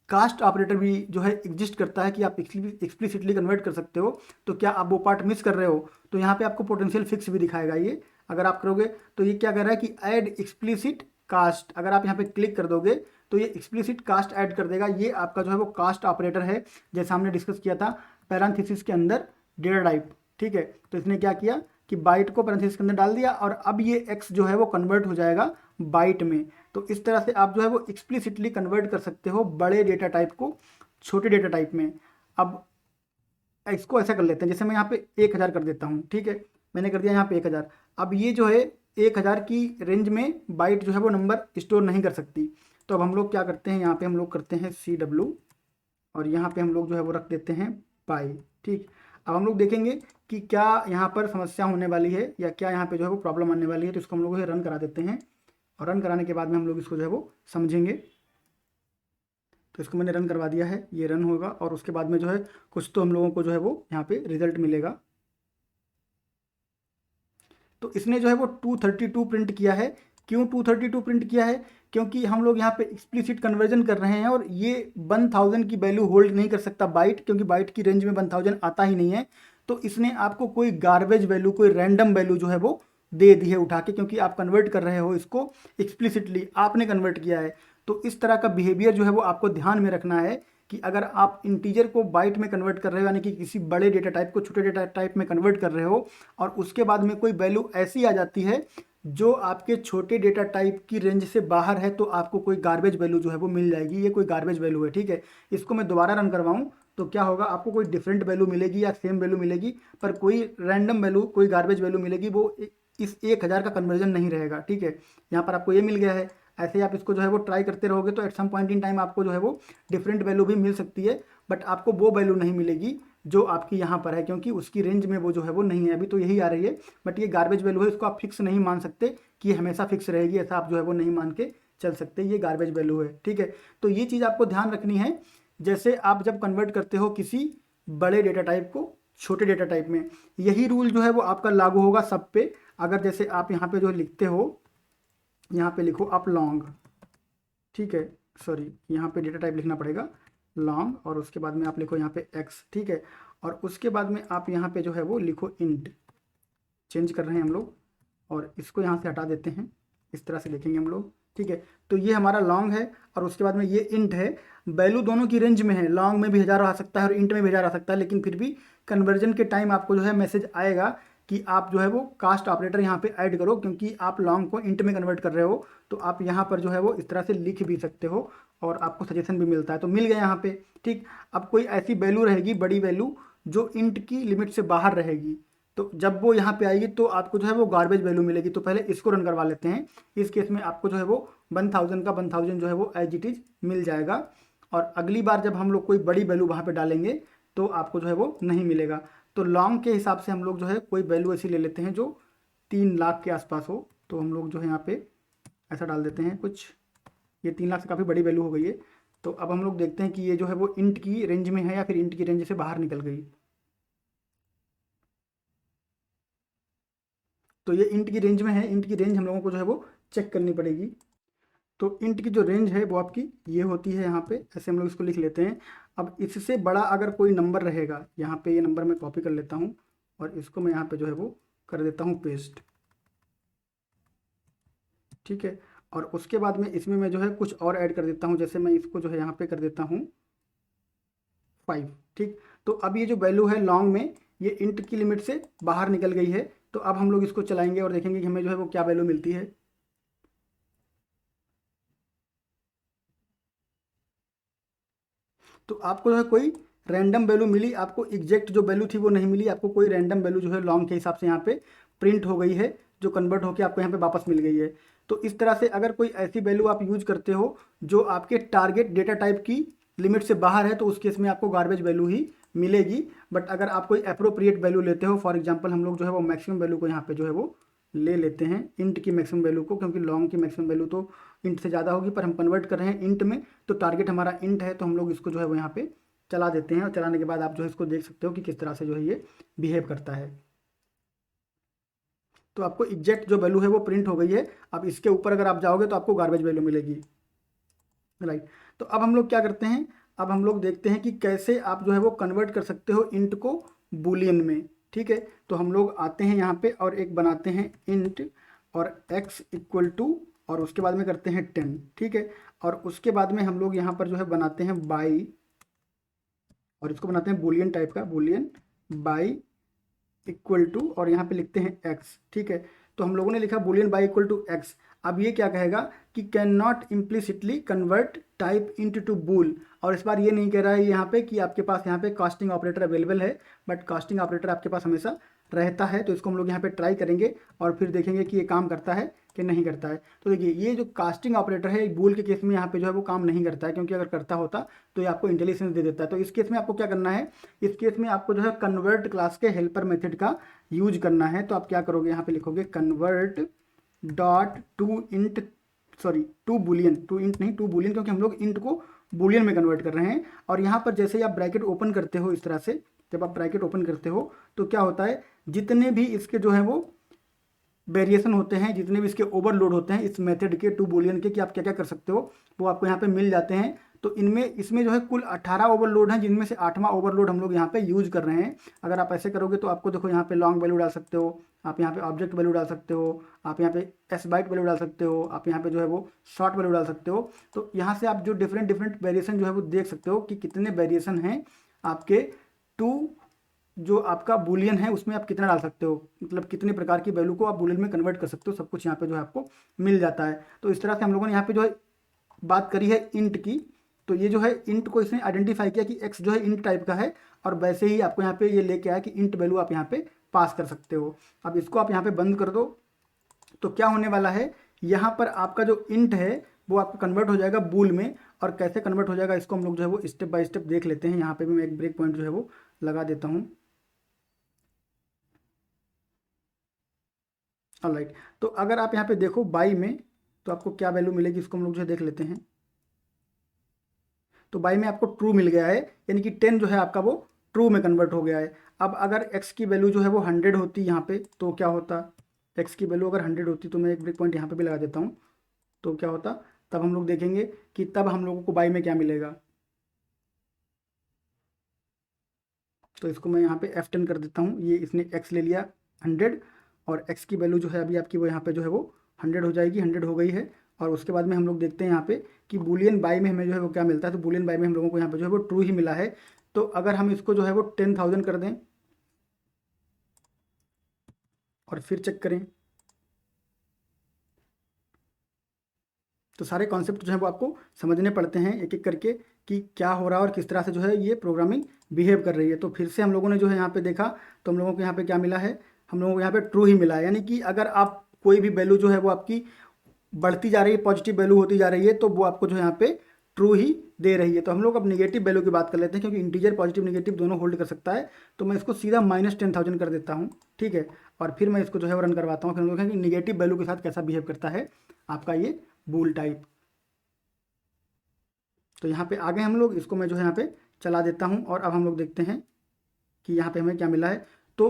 कास्ट ऑपरेटर भी जो है एग्जिस्ट करता है कि आप एक्सप्लिसिटली कन्वर्ट कर सकते हो। तो क्या आप वो पार्ट मिस कर रहे हो, तो यहाँ पे आपको पोटेंशियल फिक्स भी दिखाएगा ये, अगर आप करोगे तो ये क्या कर रहा है कि ऐड एक्सप्लिसिट कास्ट, अगर आप यहाँ पे क्लिक कर दोगे तो ये एक्सप्लिसिट कास्ट ऐड कर देगा। ये आपका जो है वो कास्ट ऑपरेटर है, जैसा हमने डिस्कस किया था पैरेंथेसिस के अंदर डेटा टाइप, ठीक है। तो इसने क्या किया कि बाइट को पैरेंथेसिस के अंदर डाल दिया और अब ये एक्स जो है वो कन्वर्ट हो जाएगा बाइट में। तो इस तरह से आप जो है वो एक्सप्लिसिटली कन्वर्ट कर सकते हो बड़े डेटा टाइप को छोटे डेटा टाइप में। अब इसको ऐसा कर लेते हैं, जैसे मैं यहाँ पे 1000 कर देता हूँ, ठीक है। मैंने कर दिया यहाँ पे 1000। अब ये जो है 1000 की रेंज में बाइट जो है वो नंबर स्टोर नहीं कर सकती। तो अब हम लोग क्या करते हैं, यहाँ पे हम लोग करते हैं CW और यहाँ पे हम लोग जो है वो रख देते हैं पाई, ठीक। अब हम लोग देखेंगे कि क्या यहाँ पर समस्या होने वाली है या क्या यहाँ पे जो है वो प्रॉब्लम आने वाली है। तो इसको हम लोग रन करा देते हैं और रन कराने के बाद में हम लोग इसको जो है वो समझेंगे। तो इसको मैंने रन करवा दिया है, ये रन होगा और उसके बाद में जो है कुछ तो हम लोगों को जो है वो यहाँ पे रिजल्ट मिलेगा। तो इसने जो है वो 232 प्रिंट किया है। क्यों 232 प्रिंट किया है, क्योंकि हम लोग यहाँ पे एक्सप्लिसिट कन्वर्जन कर रहे हैं और ये 1000 की वैल्यू होल्ड नहीं कर सकता बाइट, क्योंकि बाइट की रेंज में 1000 आता ही नहीं है। तो इसने आपको कोई गार्बेज वैल्यू, कोई रैंडम वैल्यू जो है वो दे दी है उठा के, क्योंकि आप कन्वर्ट कर रहे हो इसको एक्सप्लिसिटली, आपने कन्वर्ट किया है। तो इस तरह का बिहेवियर जो है वो आपको ध्यान में रखना है कि अगर आप इंटीजर को बाइट में कन्वर्ट कर रहे हो, यानी कि किसी बड़े डेटा टाइप को छोटे डेटा टाइप में कन्वर्ट कर रहे हो और उसके बाद में कोई वैल्यू ऐसी आ जाती है जो आपके छोटे डेटा टाइप की रेंज से बाहर है, तो आपको कोई गार्बेज वैल्यू जो है वो मिल जाएगी। ये कोई गार्बेज वैल्यू है, ठीक है। इसको मैं दोबारा रन करवाऊँ तो क्या होगा, आपको कोई डिफरेंट वैल्यू मिलेगी या सेम वैल्यू मिलेगी, पर कोई रैंडम वैल्यू, कोई गार्बेज वैल्यू मिलेगी, वो इस 1000 का कन्वर्जन नहीं रहेगा, ठीक है। यहाँ पर आपको ये मिल गया है। ऐसे ही आप इसको जो है वो ट्राई करते रहोगे तो at some point in time आपको जो है वो डिफरेंट वैल्यू भी मिल सकती है, बट आपको वो वैल्यू नहीं मिलेगी जो आपकी यहाँ पर है, क्योंकि उसकी रेंज में वो जो है वो नहीं है। अभी तो यही आ रही है, बट ये गार्बेज वैल्यू है, इसको आप फिक्स नहीं मान सकते कि ये हमेशा फिक्स रहेगी, ऐसा आप जो है वो नहीं मान के चल सकते। ये गार्बेज वैल्यू है, ठीक है। तो ये चीज़ आपको ध्यान रखनी है, जैसे आप जब कन्वर्ट करते हो किसी बड़े डेटा टाइप को छोटे डेटा टाइप में, यही रूल जो है वो आपका लागू होगा सब पे। अगर जैसे आप यहाँ पे जो लिखते हो, यहाँ पे लिखो आप लॉन्ग, ठीक है, सॉरी यहाँ पे डेटा टाइप लिखना पड़ेगा लॉन्ग, और उसके बाद में आप लिखो यहाँ पे x, ठीक है। और उसके बाद में आप यहाँ पे जो है वो लिखो इंट, चेंज कर रहे हैं हम लोग, और इसको यहाँ से हटा देते हैं। इस तरह से लिखेंगे हम लोग ठीक है। तो ये हमारा लॉन्ग है और उसके बाद में ये इंट है। वैल्यू दोनों की रेंज में है, लॉन्ग में भी 1000 आ सकता है और इंट में भी 1000 आ सकता है, लेकिन फिर भी कन्वर्जन के टाइम आपको जो है मैसेज आएगा कि आप जो है वो कास्ट ऑपरेटर यहाँ पे ऐड करो, क्योंकि आप लॉन्ग को इंट में कन्वर्ट कर रहे हो। तो आप यहाँ पर जो है वो इस तरह से लिख भी सकते हो और आपको सजेशन भी मिलता है। तो मिल गया यहाँ पे, ठीक। अब कोई ऐसी वैल्यू रहेगी, बड़ी वैल्यू, जो इंट की लिमिट से बाहर रहेगी, तो जब वो यहाँ पे आएगी तो आपको जो है वो गार्बेज वैल्यू मिलेगी। तो पहले इसको रन करवा लेते हैं। इस केस में आपको जो है वो 1000 का 1000 जो है वो एज इट इज मिल जाएगा। और अगली बार जब हम लोग कोई बड़ी वैल्यू वहाँ पे डालेंगे तो आपको जो है वो नहीं मिलेगा। तो लॉन्ग के हिसाब से हम लोग जो है कोई वैल्यू ऐसी ले लेते हैं जो 3 लाख के आसपास हो। तो हम लोग जो है यहाँ पे ऐसा डाल देते हैं कुछ, ये 3 लाख से काफ़ी बड़ी वैल्यू हो गई है। तो अब हम लोग देखते हैं कि ये जो है वो इंट की रेंज में है या फिर इंट की रेंज से बाहर निकल गई। तो ये इंट की रेंज में है, इंट की रेंज हम लोगों को जो है वो चेक करनी पड़ेगी। तो इंट की जो रेंज है वो आपकी ये होती है, यहाँ पे ऐसे हम लोग इसको लिख लेते हैं। अब इससे बड़ा अगर कोई नंबर रहेगा, यहाँ पे ये नंबर मैं कॉपी कर लेता हूँ और इसको मैं यहाँ पे जो है वो कर देता हूँ पेस्ट, ठीक है। और उसके बाद में इसमें मैं जो है कुछ और ऐड कर देता हूँ, जैसे मैं इसको जो है यहाँ पे कर देता हूँ 5, ठीक। तो अब ये जो वैल्यू है लॉन्ग में, ये इंट की लिमिट से बाहर निकल गई है। तो अब हम लोग इसको चलाएंगे और देखेंगे कि हमें जो है वो क्या वैल्यू मिलती है। तो आपको जो है कोई रैंडम वैल्यू मिली, आपको एग्जैक्ट जो वैल्यू थी वो नहीं मिली, आपको कोई रैंडम वैल्यू जो है लॉन्ग के हिसाब से यहाँ पे प्रिंट हो गई है, जो कन्वर्ट होकर आपको यहाँ पे वापस मिल गई है। तो इस तरह से अगर कोई ऐसी वैल्यू आप यूज करते हो जो आपके टारगेट डेटा टाइप की लिमिट से बाहर है, तो उस केस में आपको गार्बेज वैल्यू ही मिलेगी। बट अगर आप कोई अप्रोप्रिएट वैल्यू लेते हो, फॉर एग्जाम्पल हम लोग जो है वो मैक्सिमम वैल्यू को यहाँ पे जो है वो ले लेते हैं, इंट की मैक्सिमम वैल्यू को, क्योंकि लॉन्ग की मैक्सिमम वैल्यू तो इंट से ज़्यादा होगी, पर हम कन्वर्ट कर रहे हैं इंट में, तो टारगेट हमारा इंट है, तो हम लोग इसको जो है वो यहाँ पे चला देते हैं। और चलाने के बाद आप जो है इसको देख सकते हो कि किस तरह से जो है ये बिहेव करता है। तो आपको एग्जैक्ट जो वैल्यू है वो प्रिंट हो गई है। अब इसके ऊपर अगर आप जाओगे तो आपको गार्बेज वैल्यू मिलेगी, राइट। तो अब हम लोग क्या करते हैं, अब हम लोग देखते हैं कि कैसे आप जो है वो कन्वर्ट कर सकते हो इंट को बुलियन में, ठीक है। तो हम लोग आते हैं यहाँ पे और एक बनाते हैं इंट और x इक्वल टू, और उसके बाद में करते हैं 10, ठीक है। और उसके बाद में हम लोग यहाँ पर जो है बनाते हैं बाई, और इसको बनाते हैं बुलियन टाइप का, बुलियन बाई इक्वल टू, और यहाँ पे लिखते हैं x, ठीक है। तो हम लोगों ने लिखा boolean by equal to x। अब ये क्या कहेगा कि can not implicitly convert type into to bool, और इस बार ये नहीं कह रहा है यहाँ पे कि आपके पास यहाँ पे कास्टिंग ऑपरेटर अवेलेबल है, बट कास्टिंग ऑपरेटर आपके पास हमेशा रहता है। तो इसको हम लोग यहाँ पे ट्राई करेंगे और फिर देखेंगे कि ये काम करता है कि नहीं करता है। तो देखिए ये जो कास्टिंग ऑपरेटर है बूल के केस में यहाँ पे जो है वो काम नहीं करता है, क्योंकि अगर करता होता तो ये आपको इंटेलिजेंस दे देता है। तो इस केस में आपको क्या करना है, इस केस में आपको जो है कन्वर्ट क्लास के हेल्पर मेथड का यूज करना है। तो आप क्या करोगे, यहाँ पे लिखोगे convert dot to int, sorry to boolean, to int नहीं टू बुलियन, क्योंकि हम लोग इंट को बुलियन में कन्वर्ट कर रहे हैं। और यहाँ पर जैसे ही आप ब्रैकेट ओपन करते हो इस तरह से, जब आप ब्रैकेट ओपन करते हो तो क्या होता है, जितने भी इसके जो है वो वेरिएशन होते हैं, जितने भी इसके ओवरलोड होते हैं इस मेथड के टू बुलियन के, कि आप क्या क्या कर सकते हो वो आपको यहाँ पे मिल जाते हैं। तो इनमें इसमें जो है कुल 18 ओवरलोड हैं, जिनमें से 8वां ओवरलोड हम लोग यहाँ पे यूज कर रहे हैं। अगर आप ऐसे करोगे तो आपको देखो यहाँ पे लॉन्ग वैल्यू डाल सकते हो, आप यहाँ पे ऑब्जेक्ट वैल्यू डाल सकते हो, आप यहाँ पे एस बाइट वैल्यू डाल सकते हो, आप यहाँ पे जो है वो शॉर्ट वैल्यू डाल सकते हो। तो यहाँ से आप जो डिफरेंट डिफरेंट वेरिएशन जो है वो देख सकते हो कि कितने वेरिएशन हैं आपके टू, जो आपका बुलियन है उसमें आप कितना डाल सकते हो, मतलब कितने प्रकार की वैल्यू को आप बुलियन में कन्वर्ट कर सकते हो, सब कुछ यहाँ पे जो है आपको मिल जाता है। तो इस तरह से हम लोगों ने यहाँ पे जो है बात करी है इंट की। तो ये जो है इंट को इसने आइडेंटिफाई किया कि एक्स जो है इंट टाइप का है, और वैसे ही आपको यहाँ पे ये लेके आया कि इंट वैल्यू आप यहाँ पे पास कर सकते हो। अब इसको आप यहाँ पे बंद कर दो, तो क्या होने वाला है, यहाँ पर आपका जो इंट है वो आपका कन्वर्ट हो जाएगा बूल में। और कैसे कन्वर्ट हो जाएगा इसको हम लोग जो है वो स्टेप बाय स्टेप देख लेते हैं। यहाँ पे भी मैं एक ब्रेक पॉइंट जो है वो लगा देता हूँ। ऑलराइट, तो अगर आप यहाँ पे देखो बाई में, तो आपको क्या वैल्यू मिलेगी इसको हम लोग जो है देख लेते हैं। तो बाई में आपको ट्रू मिल गया है, यानी कि 10 जो है आपका वो ट्रू में कन्वर्ट हो गया है। अब अगर x की वैल्यू जो है वो 100 होती यहाँ पे तो क्या होता, x की वैल्यू अगर 100 होती, तो मैं एक ब्रेक पॉइंट यहाँ पे भी लगा देता हूँ, तो क्या होता, तब हम लोग देखेंगे कि तब हम लोगों को बाई में क्या मिलेगा। तो इसको मैं यहाँ पे F10 कर देता हूँ, ये इसने x ले लिया 100, और x की वैल्यू जो है अभी आपकी वो यहाँ पे जो है वो 100 हो जाएगी, 100 हो गई है। और उसके बाद में हम लोग देखते हैं यहाँ पे कि बूलियन बाई में हमें जो है वो क्या मिलता है। तो बूलियन बाई में हम लोगों को यहाँ पे जो है वो ट्रू ही मिला है। तो अगर हम इसको जो है वो 10,000 कर दें और फिर चेक करें, तो सारे कॉन्सेप्ट जो है वो आपको समझने पड़ते हैं एक एक करके कि क्या हो रहा है और किस तरह से जो है ये प्रोग्रामिंग बिहेव कर रही है। तो फिर से हम लोगों ने जो है यहाँ पे देखा, तो हम लोगों को यहाँ पे क्या मिला है, हम लोगों को यहाँ पे ट्रू ही मिला है। यानी कि अगर आप कोई भी वैल्यू जो है वो आपकी बढ़ती जा रही है, पॉजिटिव वैल्यू होती जा रही है, तो वो आपको जो है यहाँ पे ट्रू ही दे रही है। तो हम लोग अब निगेटिव वैल्यू की बात कर लेते हैं, क्योंकि इंटीजर पॉजिटिव निगेटिव दोनों होल्ड कर सकता है। तो मैं इसको सीधा -10,000 कर देता हूँ, ठीक है। और फिर मैं इसको जो है वो रन करवाता हूँ, फिर हम लोग देखें कि निगेटिव वैल्यू के साथ कैसा बिहेव करता है आपका ये बूल टाइप। तो यहाँ पे आगे हम लोग इसको मैं जो है यहाँ पे चला देता हूँ, और अब हम लोग देखते हैं कि यहाँ पे हमें क्या मिला है। तो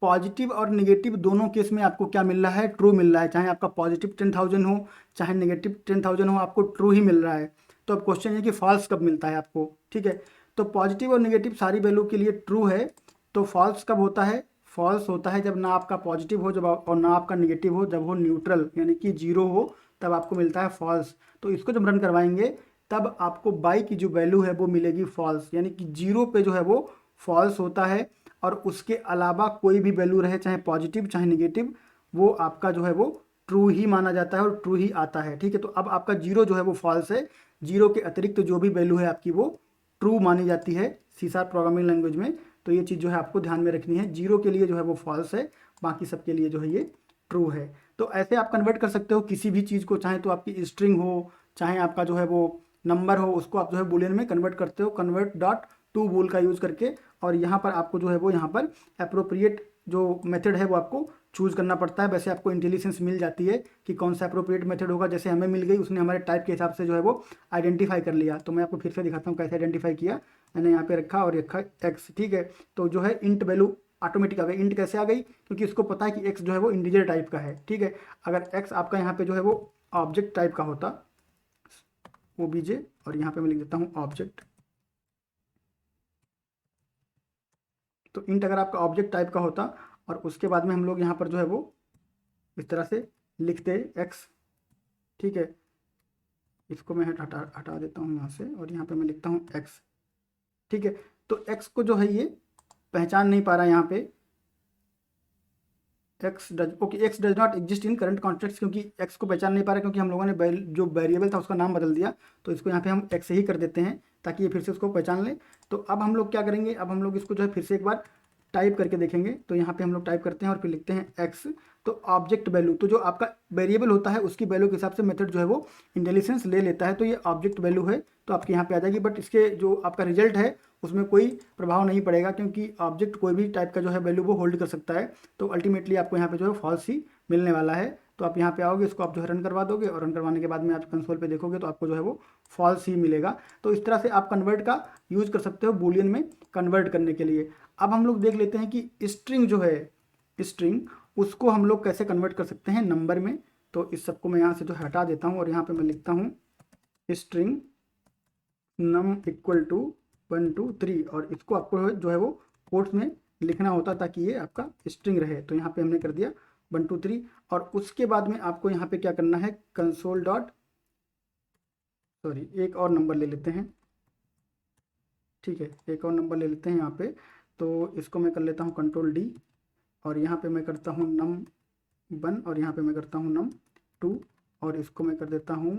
पॉजिटिव और नेगेटिव दोनों केस में आपको क्या मिल रहा है, ट्रू मिल रहा है। चाहे आपका पॉजिटिव 10,000 हो, चाहे नेगेटिव 10,000 हो, आपको ट्रू ही मिल रहा है। तो अब क्वेश्चन है कि फॉल्स कब मिलता है आपको, ठीक है। तो पॉजिटिव और नेगेटिव सारी वैल्यू के लिए ट्रू है। तो फॉल्स कब होता है, फॉल्स होता है जब ना आपका पॉजिटिव हो जब और ना आपका निगेटिव हो, जब हो न्यूट्रल यानी कि जीरो हो, तब आपको मिलता है फॉल्स। तो इसको जब रन करवाएंगे तब आपको बाई की जो वैल्यू है वो मिलेगी फॉल्स, यानी कि जीरो पे जो है वो फॉल्स होता है। और उसके अलावा कोई भी वैल्यू रहे, चाहे पॉजिटिव चाहे निगेटिव, वो आपका जो है वो ट्रू ही माना जाता है और ट्रू ही आता है, ठीक है। तो अब आपका जीरो जो है वो फॉल्स है, जीरो के अतिरिक्त जो भी वैल्यू है आपकी वो ट्रू मानी जाती है सी शार्प प्रोग्रामिंग लैंग्वेज में। तो ये चीज़ जो है आपको ध्यान में रखनी है, जीरो के लिए जो है वो फॉल्स है, बाकी सबके लिए जो है ये ट्रू है। तो ऐसे आप कन्वर्ट कर सकते हो किसी भी चीज़ को, चाहे तो आपकी स्ट्रिंग हो, चाहे आपका जो है वो नंबर हो, उसको आप जो है बूलियन में कन्वर्ट करते हो, कन्वर्ट डॉट टू बूल का यूज़ करके। और यहाँ पर आपको जो है वो यहाँ पर अप्रोप्रिएट जो मेथड है वो आपको चूज़ करना पड़ता है। वैसे आपको इंटेलिजेंस मिल जाती है कि कौन सा अप्रोप्रिएट मेथड होगा, जैसे हमें मिल गई, उसने हमारे टाइप के हिसाब से जो है वो आइडेंटिफाई कर लिया। तो मैं आपको फिर से दिखाता हूँ कैसे आइडेंटिफाई किया। मैंने यहाँ पे रखा और रखा एक्स, ठीक है। तो जो है इंट वैल्यू ऑटोमेटिक आ गई। इंट कैसे आ गई, क्योंकि इसको पता है कि एक्स जो है वो इंटीजर टाइप का है, ठीक है। अगर एक्स आपका यहाँ पे जो है वो ऑब्जेक्ट टाइप का होता, ओबीजे, और यहाँ पे मैं लिख देता हूँ ऑब्जेक्ट। तो इंट अगर आपका ऑब्जेक्ट टाइप का होता और उसके बाद में हम लोग यहाँ पर जो है वो इस तरह से लिखते एक्स, ठीक है। इसको मैं हटा देता हूँ यहाँ से, और यहाँ पे मैं लिखता हूँ एक्स, ठीक है। तो एक्स को जो है ये पहचान नहीं पा रहा है यहाँ पे, x does not exist in current context, क्योंकि एक्स को पहचान नहीं पा रहा, क्योंकि हम लोगों ने जो वेरिएबल था उसका नाम बदल दिया। तो इसको यहाँ पे हम एक्स ही कर देते हैं ताकि ये फिर से उसको पहचान ले। तो अब हम लोग क्या करेंगे, अब हम लोग इसको जो है फिर से एक बार टाइप करके देखेंगे। तो यहाँ पे हम लोग टाइप करते हैं और फिर लिखते हैं एक्स। तो ऑब्जेक्ट वैल्यू, तो जो आपका वेरिएबल होता है उसकी वैल्यू के हिसाब से मेथड जो है वो इंटेलिजेंस ले लेता है। तो ये ऑब्जेक्ट वैल्यू है, तो आपके यहाँ पे आ जाएगी। बट इसके जो आपका रिजल्ट है उसमें कोई प्रभाव नहीं पड़ेगा, क्योंकि ऑब्जेक्ट कोई भी टाइप का जो है वैल्यू वो होल्ड कर सकता है। तो अल्टीमेटली आपको यहाँ पे जो है फॉल्स ही मिलने वाला है। तो आप यहाँ पे आओगे, इसको आप जो है रन करवा दोगे, और रन करवाने के बाद में आप कंसोल पे देखोगे तो आपको जो है वो फॉल्स ही मिलेगा। तो इस तरह से आप कन्वर्ट का यूज़ कर सकते हो बूलियन में कन्वर्ट करने के लिए। अब हम लोग देख लेते हैं कि स्ट्रिंग जो है, स्ट्रिंग उसको हम लोग कैसे कन्वर्ट कर सकते हैं नंबर में। तो इस सबको मैं यहाँ से जो हटा देता हूँ, और यहाँ पे मैं लिखता हूँ स्ट्रिंग नम इक्वल टू 1 2 3, और इसको आपको जो है वो कोट्स में लिखना होता ताकि ये आपका स्ट्रिंग रहे। तो यहाँ पे हमने कर दिया 1 2 3, और उसके बाद में आपको यहाँ पे क्या करना है, कंसोल डॉट, सॉरी एक और नंबर ले लेते हैं, ठीक है। एक और नंबर ले लेते हैं यहाँ पे। तो इसको मैं कर लेता हूँ कंट्रोल डी, और यहाँ पे मैं करता हूँ num1, और यहाँ पे मैं करता हूँ num2, और इसको मैं कर देता हूँ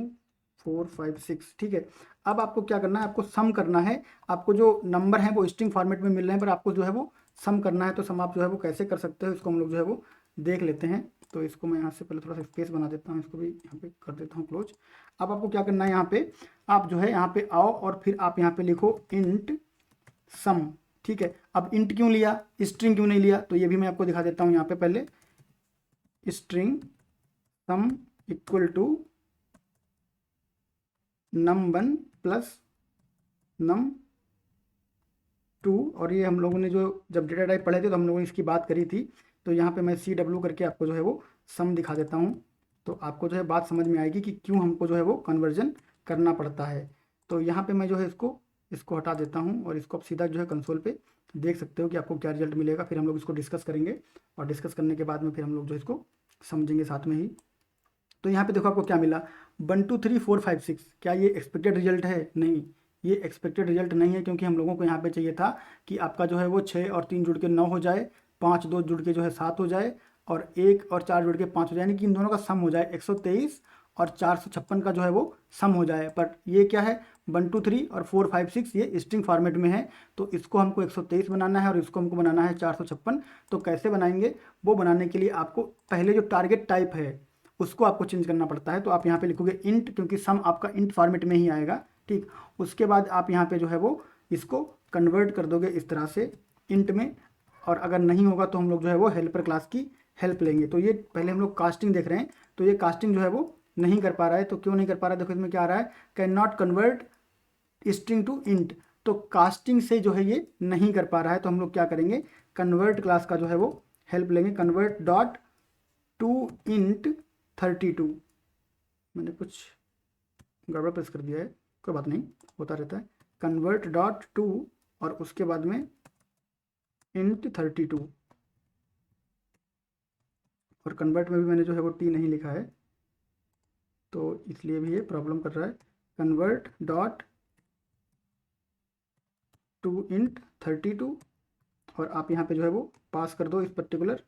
4 5 6, ठीक है। अब आपको क्या करना है, आपको सम करना है। आपको जो नंबर है वो स्ट्रिंग फॉर्मेट में मिल रहे हैं, पर आपको जो है वो सम करना है। तो सम आप जो है वो कैसे कर सकते हो, इसको हम लोग जो है वो देख लेते हैं। तो इसको मैं यहाँ से पहले थोड़ा सा स्पेस बना देता हूँ, इसको भी यहाँ पे कर देता हूँ क्लोज। अब आपको क्या करना है, यहाँ पे आप जो है यहाँ पे आओ, और फिर आप यहाँ पे लिखो इंट सम, ठीक है। अब इंट क्यों लिया, स्ट्रिंग क्यों नहीं लिया, तो ये भी मैं आपको दिखा देता हूँ। यहाँ पे पहले string sum equal to num1 plus num2, और ये हम लोगों ने जो जब डेटा टाइप पढ़े थे तो हम लोगों ने इसकी बात करी थी। तो यहाँ पे मैं CW करके आपको जो है वो सम दिखा देता हूँ, तो आपको जो है बात समझ में आएगी कि क्यों हमको जो है वो कन्वर्जन करना पड़ता है। तो यहाँ पे मैं जो है इसको हटा देता हूँ, और इसको आप सीधा जो है कंसोल पे देख सकते हो कि आपको क्या रिजल्ट मिलेगा। फिर हम लोग इसको डिस्कस करेंगे, और डिस्कस करने के बाद में फिर हम लोग जो इसको समझेंगे साथ में ही। तो यहाँ पे देखो आपको क्या मिला, 1 2 3 4 5 6। क्या ये एक्सपेक्टेड रिजल्ट है? नहीं, ये एक्सपेक्टेड रिजल्ट नहीं है, क्योंकि हम लोगों को यहाँ पे चाहिए था कि आपका जो है वो 6 और 3 जुड़ के 9 हो जाए, 5 2 जुड़ के जो है 7 हो जाए, और 1 और 4 जुड़ के 5 हो जाए, यानी कि इन दोनों का सम हो जाए 123 और 456 का जो है वो सम हो जाए। पर ये क्या है, 1 2 3 और 4 5 6 ये स्ट्रिंग फॉर्मेट में है, तो इसको हमको 123 बनाना है और इसको हमको बनाना है 456। तो कैसे बनाएंगे, वो बनाने के लिए आपको पहले जो टारगेट टाइप है उसको आपको चेंज करना पड़ता है। तो आप यहाँ पे लिखोगे इंट, क्योंकि सम आपका इंट फॉर्मेट में ही आएगा, ठीक। उसके बाद आप यहाँ पे जो है वो इसको कन्वर्ट कर दोगे इस तरह से इंट में, और अगर नहीं होगा तो हम लोग जो है वो हेल्पर क्लास की हेल्प लेंगे। तो ये पहले हम लोग कास्टिंग देख रहे हैं, तो ये कास्टिंग जो है वो नहीं कर पा रहा है। तो क्यों नहीं कर पा रहा है, देखो इसमें क्या आ रहा है, can not convert string to int. तो कास्टिंग से जो है ये नहीं कर पा रहा है, तो हम लोग क्या करेंगे, कन्वर्ट क्लास का जो है वो हेल्प लेंगे। कन्वर्ट डॉट टू इंट 32, मैंने कुछ गड़बड़ प्रेस कर दिया है, कोई बात नहीं, होता रहता है। कन्वर्ट डॉट टू और उसके बाद में इंट 32, और कन्वर्ट में भी मैंने जो है वो टी नहीं लिखा है, तो इसलिए भी ये प्रॉब्लम कर रहा है। कन्वर्ट डॉट टू इंट 32, और आप यहाँ पे जो है वो पास कर दो इस पर्टिकुलर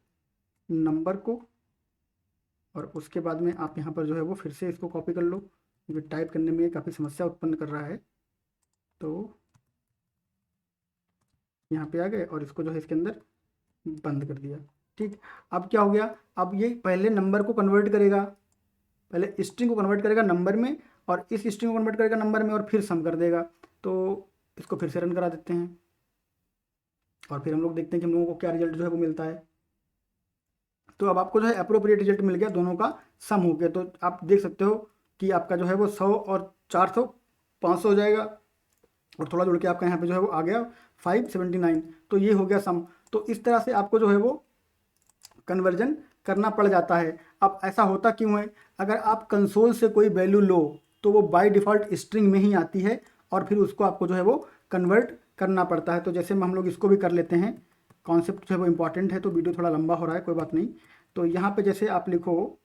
नंबर को, और उसके बाद में आप यहाँ पर जो है वो फिर से इसको कॉपी कर लो, क्योंकि टाइप करने में काफ़ी समस्या उत्पन्न कर रहा है। तो यहाँ पे आ गए और इसको जो है इसके अंदर बंद कर दिया, ठीक। अब क्या हो गया, अब ये पहले नंबर को कन्वर्ट करेगा, पहले स्ट्रिंग को कन्वर्ट करेगा नंबर में, और इस स्ट्रिंग को कन्वर्ट करेगा नंबर में, और फिर सम कर देगा। तो इसको फिर से रन करा देते हैं, और फिर हम लोग देखते हैं कि हम लोगों को क्या रिजल्ट जो है वो मिलता है। तो अब आपको जो है अप्रोप्रिएट रिजल्ट मिल गया, दोनों का सम हो गया। तो आप देख सकते हो कि आपका जो है वो 100 और 400 500 हो जाएगा, और थोड़ा जुड़ के आपका यहाँ पे जो है वो आ गया 579। तो ये हो गया सम। तो इस तरह से आपको जो है वो कन्वर्जन करना पड़ जाता है। अब ऐसा होता क्यों है, अगर आप कंसोल से कोई वैल्यू लो तो वो बाय डिफ़ॉल्ट स्ट्रिंग में ही आती है, और फिर उसको आपको जो है वो कन्वर्ट करना पड़ता है। तो जैसे हम लोग इसको भी कर लेते हैं, कॉन्सेप्ट जो है वो इंपॉर्टेंट है, तो वीडियो थोड़ा लंबा हो रहा है, कोई बात नहीं। तो यहाँ पे जैसे आप लिखो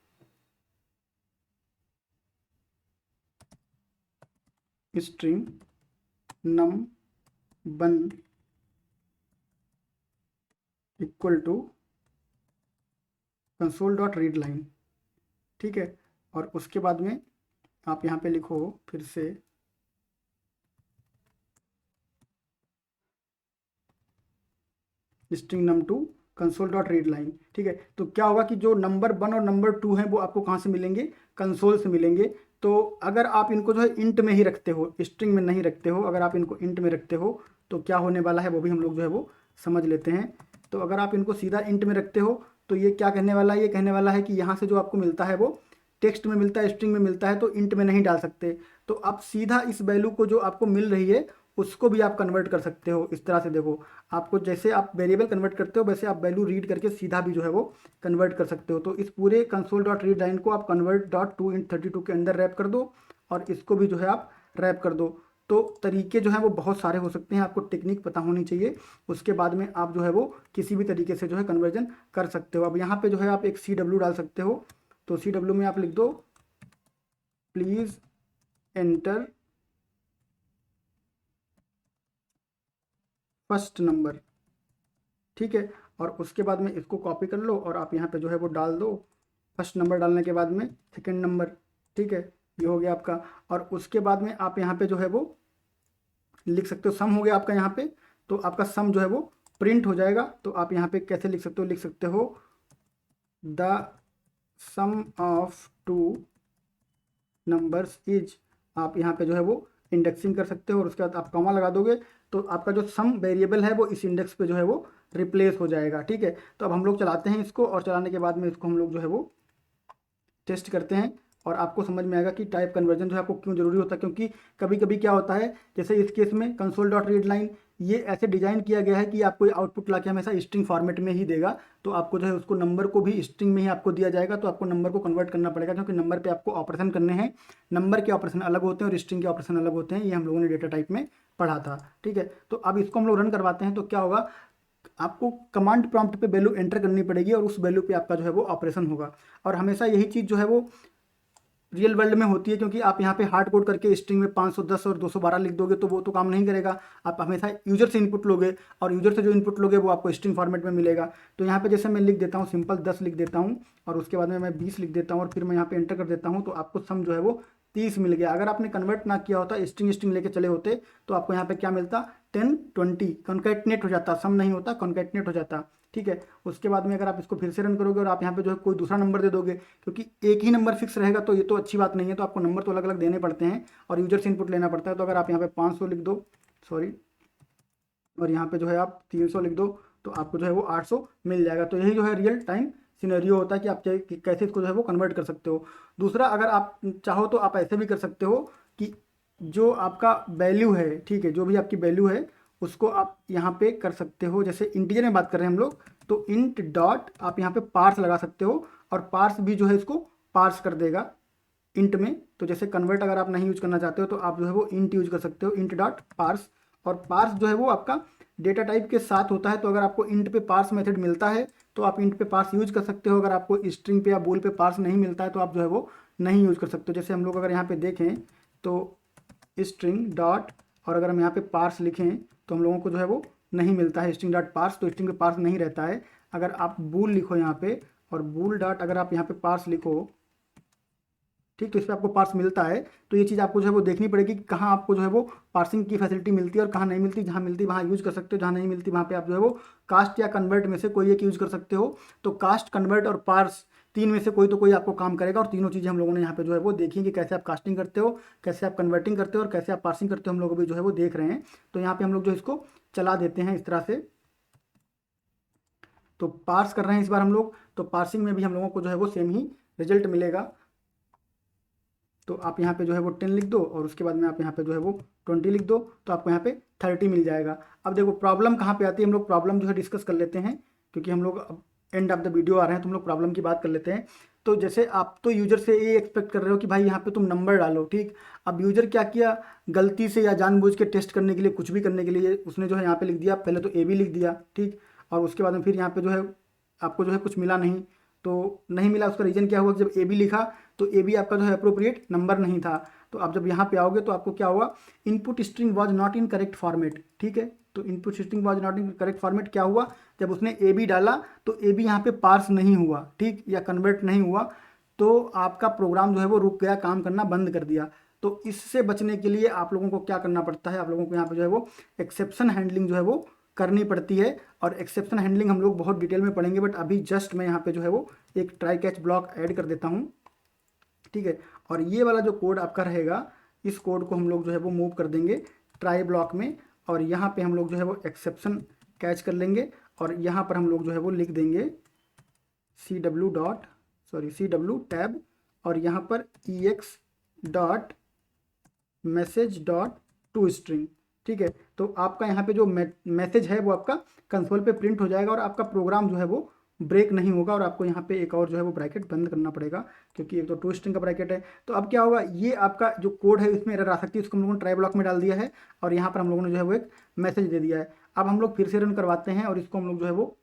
string num1 equal to console dot read line, ठीक है। और उसके बाद में आप यहाँ पे लिखो फिर से string num2 console dot read line, ठीक है। तो क्या होगा कि जो नंबर 1 और नंबर 2 हैं वो आपको कहाँ से मिलेंगे, कंसोल से मिलेंगे। तो अगर आप इनको जो है इंट में ही रखते हो, स्ट्रिंग में नहीं रखते हो, अगर आप इनको इंट में रखते हो तो क्या होने वाला है वो भी हम लोग जो है वो समझ लेते हैं। तो अगर आप इनको सीधा इंट में रखते हो तो ये क्या कहने वाला है, ये कहने वाला है कि यहाँ से जो आपको मिलता है वो टेक्स्ट में मिलता है, स्ट्रिंग में मिलता है, तो इंट में नहीं डाल सकते। तो आप सीधा इस वैल्यू को जो आपको मिल रही है उसको भी आप कन्वर्ट कर सकते हो इस तरह से। देखो, आपको जैसे आप वेरिएबल कन्वर्ट करते हो वैसे आप वैल्यू रीड करके सीधा भी जो है वो कन्वर्ट कर सकते हो। तो इस पूरे कंसोल डॉट रीड लाइन को आप कन्वर्ट डॉट टू इंट 32 के अंदर रैप कर दो, और इसको भी जो है आप रैप कर दो। तो तरीके जो हैं वो बहुत सारे हो सकते हैं, आपको टेक्निक पता होनी चाहिए। उसके बाद में आप जो है वो किसी भी तरीके से जो है कन्वर्जन कर सकते हो। अब यहाँ पे जो है आप एक CW डाल सकते हो। तो CW में आप लिख दो प्लीज़ एंटर फर्स्ट नंबर, ठीक है। और उसके बाद में इसको कॉपी कर लो और आप यहाँ पे जो है वो डाल दो फर्स्ट नंबर, डालने के बाद में सेकंड नंबर, ठीक है। ये हो गया आपका। और उसके बाद में आप यहाँ पे जो है वो लिख सकते हो सम हो गया आपका यहाँ पे। तो आपका सम जो है वो प्रिंट हो जाएगा। तो आप यहाँ पे कैसे लिख सकते हो, लिख सकते हो the sum of two numbers is, आप यहाँ पे जो है वो इंडेक्सिंग कर सकते हो, और उसके बाद आप कॉमा लगा दोगे तो आपका जो सम वेरिएबल है वो इस इंडेक्स पे जो है वो रिप्लेस हो जाएगा, ठीक है। तो अब हम लोग चलाते हैं इसको, और चलाने के बाद में इसको हम लोग जो है वो टेस्ट करते हैं, और आपको समझ में आएगा कि टाइप कन्वर्जन जो है आपको क्यों ज़रूरी होता है। क्योंकि कभी कभी क्या होता है, जैसे इस केस में कंसोल डॉट रीड लाइन ये ऐसे डिजाइन किया गया है कि आपको आउटपुट ला के हमेशा स्ट्रिंग फॉर्मेट में ही देगा। तो आपको जो है उसको नंबर को भी स्ट्रिंग में ही आपको दिया जाएगा, तो आपको नंबर को कन्वर्ट करना पड़ेगा, क्योंकि नंबर पे आपको ऑपरेशन करने हैं। नंबर के ऑपरेशन अलग होते हैं और स्ट्रिंग के ऑपरेशन अलग होते हैं, ये हम लोगों ने डेटा टाइप में पढ़ा था, ठीक है। तो अब इसको हम लोग रन करवाते हैं। तो क्या होगा, आपको कमांड प्रॉम्प्ट पे वैल्यू एंटर करनी पड़ेगी, और उस वैल्यू पे आपका जो है वो ऑपरेशन होगा। और हमेशा यही चीज़ जो है वो रियल वर्ल्ड में होती है, क्योंकि आप यहाँ पे हार्ड कोड करके स्ट्रिंग में 510 और 212 लिख दोगे तो वो तो काम नहीं करेगा। आप हमेशा यूजर से इनपुट लोगे और यूजर से जो इनपुट लोगे वो आपको स्ट्रिंग फॉर्मेट में मिलेगा। तो यहाँ पे जैसे मैं लिख देता हूँ सिंपल 10 लिख देता हूँ और उसके बाद में मैं 20 लिख देता हूँ और फिर मैं यहाँ पे एंटर कर देता हूँ, तो आपको सम जो है वो 30 मिल गया। अगर आपने कन्वर्ट ना किया होता, स्ट्रिंग स्ट्रिंग लेके चले होते, तो आपको यहाँ पे क्या मिलता, 10 20 कॉन्कैटिनेट हो जाता, सम नहीं होता, कॉन्कैटिनेट हो जाता। ठीक है, उसके बाद में अगर आप इसको फिर से रन करोगे और आप यहाँ पे जो है कोई दूसरा नंबर दे दोगे, क्योंकि एक ही नंबर फिक्स रहेगा तो ये तो अच्छी बात नहीं है, तो आपको नंबर तो अलग अलग देने पड़ते हैं और यूजर से इनपुट लेना पड़ता है। तो अगर आप यहाँ पे 500 लिख दो, सॉरी, और यहाँ पे जो है आप 300 लिख दो, तो आपको जो है वो 800 मिल जाएगा। तो यही जो है रियल टाइम सिनेरियो होता है कि आप कैसे इसको जो है वो कन्वर्ट कर सकते हो। दूसरा, अगर आप चाहो तो आप ऐसे भी कर सकते हो कि जो आपका वैल्यू है, ठीक है, जो भी आपकी वैल्यू है उसको आप यहाँ पे कर सकते हो। जैसे इंटीजर में बात कर रहे हैं हम लोग, तो इंट डॉट आप यहाँ पे पार्स लगा सकते हो और पार्स भी जो है इसको पार्स कर देगा इंट में। तो जैसे कन्वर्ट अगर आप नहीं यूज करना चाहते हो तो आप जो है वो इंट यूज कर सकते हो, इंट डॉट पार्स। और पार्स जो है वो आपका डेटा टाइप के साथ होता है, तो अगर आपको इंट पे पार्स मेथड मिलता है तो आप इंट पे पार्स यूज कर सकते हो। अगर आपको स्ट्रिंग पे या बूल पे पार्स नहीं मिलता है तो आप जो है वो नहीं यूज कर सकते हो। जैसे हम लोग अगर यहाँ पे देखें तो स्ट्रिंग डॉट, और अगर हम यहाँ पे पार्स लिखें तो हम लोगों को जो है वो नहीं मिलता है स्ट्रिंग डॉट पार्स, तो स्ट्रिंग पे पार्स नहीं रहता है। अगर आप बूल लिखो यहाँ पे और बूल डॉट अगर आप यहाँ पे पार्स लिखो, ठीक, तो इस पर आपको पार्स मिलता है। तो ये चीज़ आपको जो है वो देखनी पड़ेगी कि कहाँ आपको जो है वो पार्सिंग की फैसिलिटी मिलती है और कहाँ नहीं मिलती। जहाँ मिलती है वहाँ यूज़ कर सकते हो, जहाँ नहीं मिलती वहाँ पे आप जो है वो कास्ट या कन्वर्ट में से कोई एक यूज़ कर सकते हो। तो कास्ट, कन्वर्ट और पार्स, तीन में से कोई तो कोई आपको काम करेगा। और तीनों चीज़ें हम लोगों ने यहाँ पे जो है वो देखी कि कैसे आप कास्टिंग करते हो, कैसे आप कन्वर्टिंग करते हो और कैसे आप पार्सिंग करते हो, हम लोग भी जो है वो देख रहे हैं। तो यहाँ पे हम लोग जो इसको चला देते हैं इस तरह से। तो पार्स कर रहे हैं इस बार हम लोग, तो पार्सिंग में भी हम लोगों को जो है वो सेम ही रिजल्ट मिलेगा। तो आप यहाँ पे जो है वो 10 लिख दो और उसके बाद में आप यहाँ पे जो है वो 20 लिख दो, तो आपको यहाँ पे 30 मिल जाएगा। अब देखो प्रॉब्लम कहाँ पे आती है, हम लोग प्रॉब्लम जो है डिस्कस कर लेते हैं, क्योंकि हम लोग अब एंड ऑफ द वीडियो आ रहे हैं तो हम लोग प्रॉब्लम की बात कर लेते हैं। तो जैसे आप तो यूजर से ये एक्सपेक्ट कर रहे हो कि भाई यहाँ पे तुम नंबर डालो, ठीक। अब यूजर क्या किया, गलती से या जानबूझ के टेस्ट करने के लिए, कुछ भी करने के लिए उसने जो है यहाँ पे लिख दिया, पहले तो ए बी लिख दिया, ठीक, और उसके बाद में फिर यहाँ पे जो है आपको जो है कुछ मिला नहीं। तो नहीं मिला, उसका रीज़न क्या हुआ कि जब ए बी लिखा तो ए बी आपका जो है अप्रोप्रिएट नंबर नहीं था। तो आप जब यहाँ पे आओगे तो आपको क्या हुआ, input string was not in correct format, ठीक है। तो input string was not in correct format क्या हुआ, जब उसने ए बी डाला तो ए बी यहाँ पे पार्स नहीं हुआ, ठीक, या कन्वर्ट नहीं हुआ, तो आपका प्रोग्राम जो है वो रुक गया, काम करना बंद कर दिया। तो इससे बचने के लिए आप लोगों को क्या करना पड़ता है, आप लोगों को यहाँ पे जो है वो एक्सेप्शन हैंडलिंग जो है वो करनी पड़ती है। और एक्सेप्शन हैंडलिंग हम लोग बहुत डिटेल में पढ़ेंगे, बट अभी जस्ट मैं यहाँ पे जो है वो एक ट्राई कैच ब्लॉक ऐड कर देता हूँ, ठीक है। और ये वाला जो कोड आपका रहेगा, इस कोड को हम लोग जो है वो मूव कर देंगे ट्राई ब्लॉक में, और यहाँ पे हम लोग जो है वो एक्सेप्शन कैच कर लेंगे और यहाँ पर हम लोग जो है वो लिख देंगे सी डब्ल्यू टैब और यहाँ पर ex dot message dot to string, ठीक है। तो आपका यहाँ पे जो मैसेज है वो आपका कंसोल पे प्रिंट हो जाएगा और आपका प्रोग्राम जो है वो ब्रेक नहीं होगा। और आपको यहाँ पे एक और जो है वो ब्रैकेट बंद करना पड़ेगा, क्योंकि एक तो टू स्ट्रिंग का ब्रैकेट है। तो अब क्या होगा, ये आपका जो कोड है इसमें एरर आ सकती है, उसको हम लोगों ने ट्राई ब्लॉक में डाल दिया है और यहाँ पर हम लोगों ने जो है वो एक मैसेज दे दिया है। अब हम लोग फिर से रन करवाते हैं और इसको हम लोग जो है वो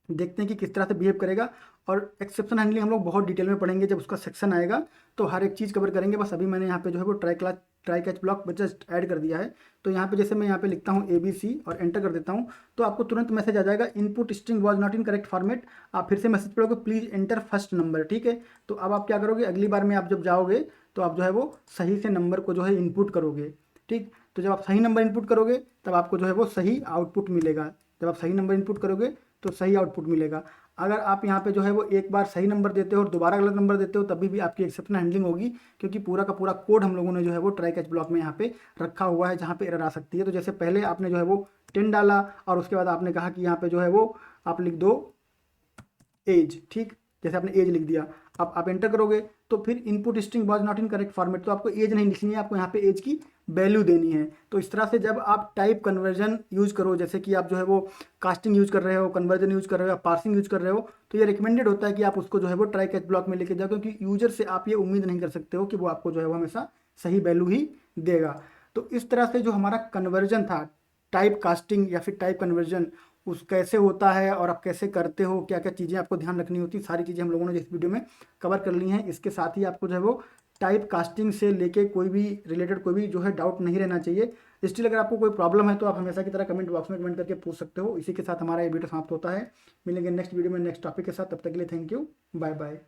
देखते हैं कि किस तरह से बिहेव करेगा। और एक्सेप्शन हैंडलिंग हम लोग बहुत डिटेल में पढ़ेंगे, जब उसका सेक्शन आएगा तो हर एक चीज़ कवर करेंगे। बस अभी मैंने यहाँ पे जो है वो try catch block just add कर दिया है। तो यहाँ पे जैसे मैं यहाँ पे लिखता हूँ ABC और एंटर कर देता हूँ, तो आपको तुरंत मैसेज आ जाएगा input string was not in correct format. आप फिर से मैसेज पढ़ोगे प्लीज़ एंटर फर्स्ट नंबर, ठीक है। तो अब आप क्या करोगे, अगली बार में आप जब जाओगे तो आप जो है वो सही से नंबर को जो है इनपुट करोगे, ठीक। तो जब आप सही नंबर इनपुट करोगे तब आपको जो है वो सही आउटपुट मिलेगा। जब आप सही नंबर इनपुट करोगे तो सही आउटपुट मिलेगा। अगर आप यहाँ पे जो है वो एक बार सही नंबर देते हो और दोबारा गलत नंबर देते हो तभी भी आपकी एक्सेप्शन हैंडलिंग होगी, क्योंकि पूरा का पूरा कोड हम लोगों ने जो है वो ट्राई कैच ब्लॉक में यहाँ पे रखा हुआ है, जहाँ पे एरर आ सकती है। तो जैसे पहले आपने जो है वो 10 डाला और उसके बाद आपने कहा कि यहाँ पे जो है वो आप लिख दो एज, ठीक, जैसे आपने एज लिख दिया। अब आप एंटर करोगे तो फिर input string was not in correct format, तो आपको एज नहीं लिखनी है, आपको यहाँ पे एज की वैल्यू देनी है। तो इस तरह से जब आप टाइप कन्वर्जन यूज करो, जैसे कि आप जो है वो कास्टिंग यूज कर रहे हो, कन्वर्जन यूज कर रहे हो, पार्सिंग यूज कर रहे हो, तो ये रिकमेंडेड होता है कि आप उसको जो है वो ट्राई कैच ब्लॉक में लेके जाओ, क्योंकि यूजर से आप ये उम्मीद नहीं कर सकते हो कि वो आपको जो है वो हमेशा सही वैल्यू ही देगा। तो इस तरह से जो हमारा कन्वर्जन था, टाइप कास्टिंग या फिर टाइप कन्वर्जन, उस कैसे होता है और आप कैसे करते हो, क्या क्या चीज़ें आपको ध्यान रखनी होती है, सारी चीज़ें हम लोगों ने इस वीडियो में कवर कर ली हैं। इसके साथ ही आपको जो है वो टाइप कास्टिंग से लेके कोई भी रिलेटेड कोई भी जो है डाउट नहीं रहना चाहिए। स्टिल अगर आपको कोई प्रॉब्लम है तो आप हमेशा की तरह कमेंट बॉक्स में कमेंट करके पूछ सकते हो। इसी के साथ हमारा ये वीडियो समाप्त होता है। मिलेंगे नेक्स्ट वीडियो में नेक्स्ट टॉपिक के साथ, तब तक के लिए थैंक यू, बाय बाय।